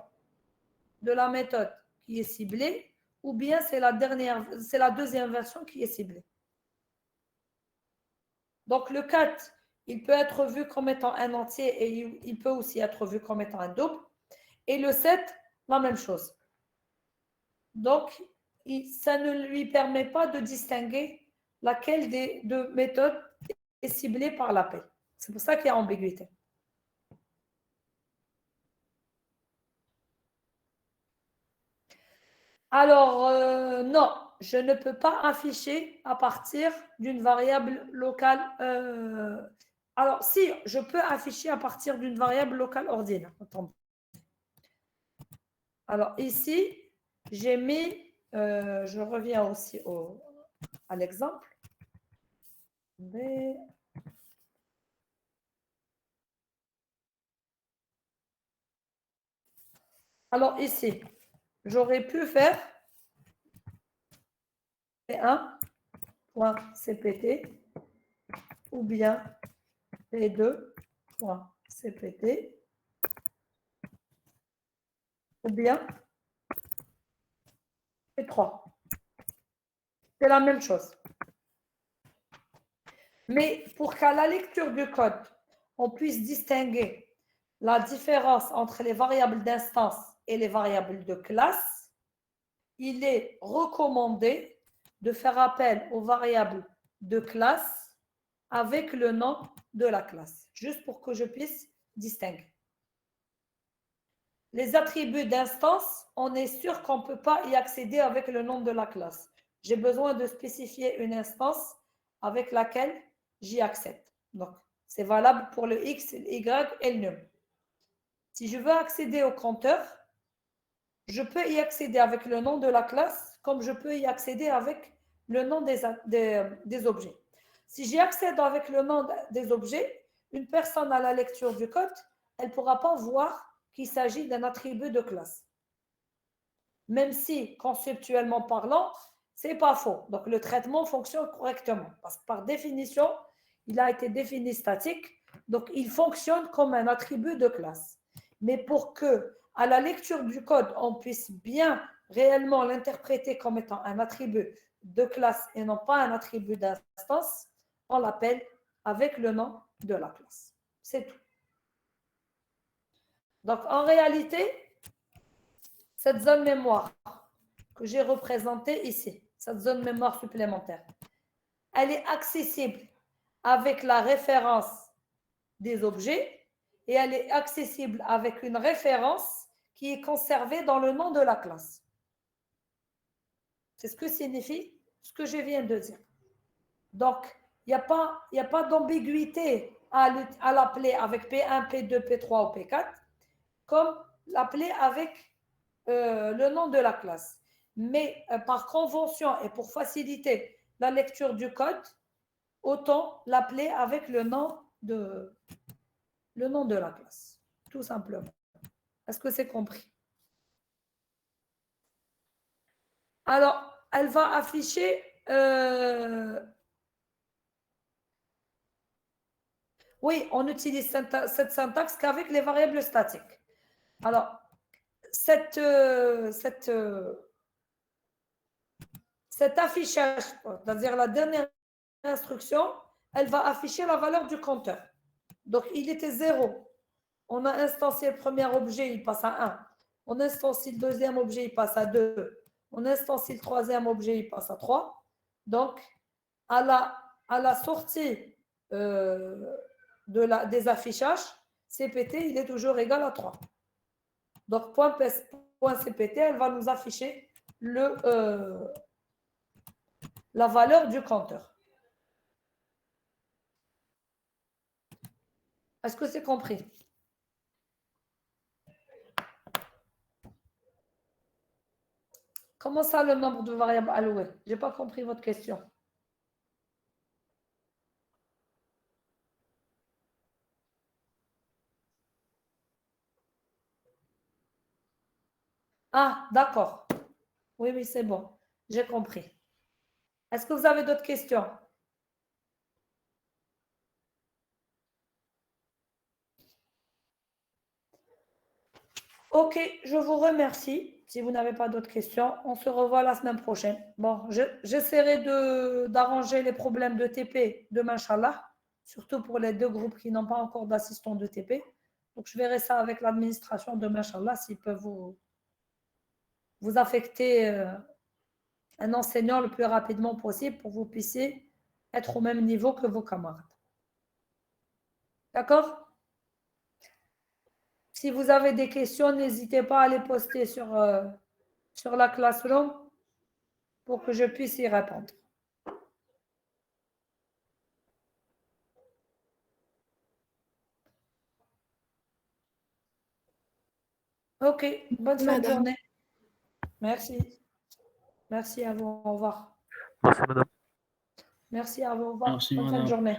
de la méthode qui est ciblée ou bien c'est la deuxième version qui est ciblée. Donc, le 4, il peut être vu comme étant un entier et il peut aussi être vu comme étant un double. Et le 7, la même chose. Donc, ça ne lui permet pas de distinguer laquelle des deux méthodes est ciblée par l'appel. C'est pour ça qu'il y a ambiguïté. Alors, non, je ne peux pas afficher à partir d'une variable locale. Alors, si, je peux afficher à partir d'une variable locale ordinaire. Attendez. Alors, ici, j'ai mis, je reviens aussi à l'exemple. Alors, ici, j'aurais pu faire P1.cpt ou bien P2.cpt ou bien P3. C'est la même chose. Mais pour qu'à la lecture du code, on puisse distinguer la différence entre les variables d'instance et les variables de classe, il est recommandé de faire appel aux variables de classe avec le nom de la classe, juste pour que je puisse distinguer. Les attributs d'instance, on est sûr qu'on ne peut pas y accéder avec le nom de la classe. J'ai besoin de spécifier une instance avec laquelle j'y accède. Donc, c'est valable pour le X, le Y et le num. Si je veux accéder au compteur, je peux y accéder avec le nom de la classe, comme je peux y accéder avec le nom des objets. Si j'y accède avec le nom des objets, une personne à la lecture du code, elle ne pourra pas voir qu'il s'agit d'un attribut de classe. Même si, conceptuellement parlant, ce n'est pas faux. Donc, le traitement fonctionne correctement. Parce que par définition, il a été défini statique. Donc, il fonctionne comme un attribut de classe. Mais pour que, à la lecture du code, on puisse bien réellement l'interpréter comme étant un attribut de classe et non pas un attribut d'instance, on l'appelle avec le nom de la classe. C'est tout. Donc, en réalité, cette zone mémoire que j'ai représentée ici, cette zone mémoire supplémentaire, elle est accessible avec la référence des objets et elle est accessible avec une référence qui est conservée dans le nom de la classe. C'est ce que signifie ce que je viens de dire. Donc, il n'y a pas d'ambiguïté à l'appeler avec P1, P2, P3 ou P4, comme l'appeler avec le nom de la classe. Mais par convention et pour faciliter la lecture du code, autant l'appeler avec le nom de la classe, tout simplement. Est-ce que c'est compris? Alors, elle va afficher... oui, on utilise cette syntaxe qu'avec les variables statiques. Alors, cet affichage, c'est-à-dire la dernière instruction, elle va afficher la valeur du compteur. Donc, il était 0. On a instancié le premier objet, il passe à 1. On instancie le deuxième objet, il passe à 2. On instancie le troisième objet, il passe à 3. Donc, à la sortie des affichages, CPT, il est toujours égal à 3. Donc, .cpt, elle va nous afficher la valeur du compteur. Est-ce que c'est compris? Comment ça, le nombre de variables allouées? Je n'ai pas compris votre question. Ah, d'accord. Oui, oui, c'est bon. J'ai compris. Est-ce que vous avez d'autres questions? Ok, je vous remercie. Si vous n'avez pas d'autres questions, on se revoit la semaine prochaine. Bon, j'essaierai d'arranger les problèmes de TP demain, Inch'Allah, surtout pour les deux groupes qui n'ont pas encore d'assistant de TP. Donc, je verrai ça avec l'administration demain, Inch'Allah, s'ils peuvent vous affecter un enseignant le plus rapidement possible pour que vous puissiez être au même niveau que vos camarades. D'accord? Si vous avez des questions, n'hésitez pas à les poster sur la Classroom pour que je puisse y répondre. Ok, bonne fin de Madame. journée. Merci. Merci à vous. Au revoir. Merci, madame. Merci à vous. Au revoir. Merci, Bonne fin de madame. journée.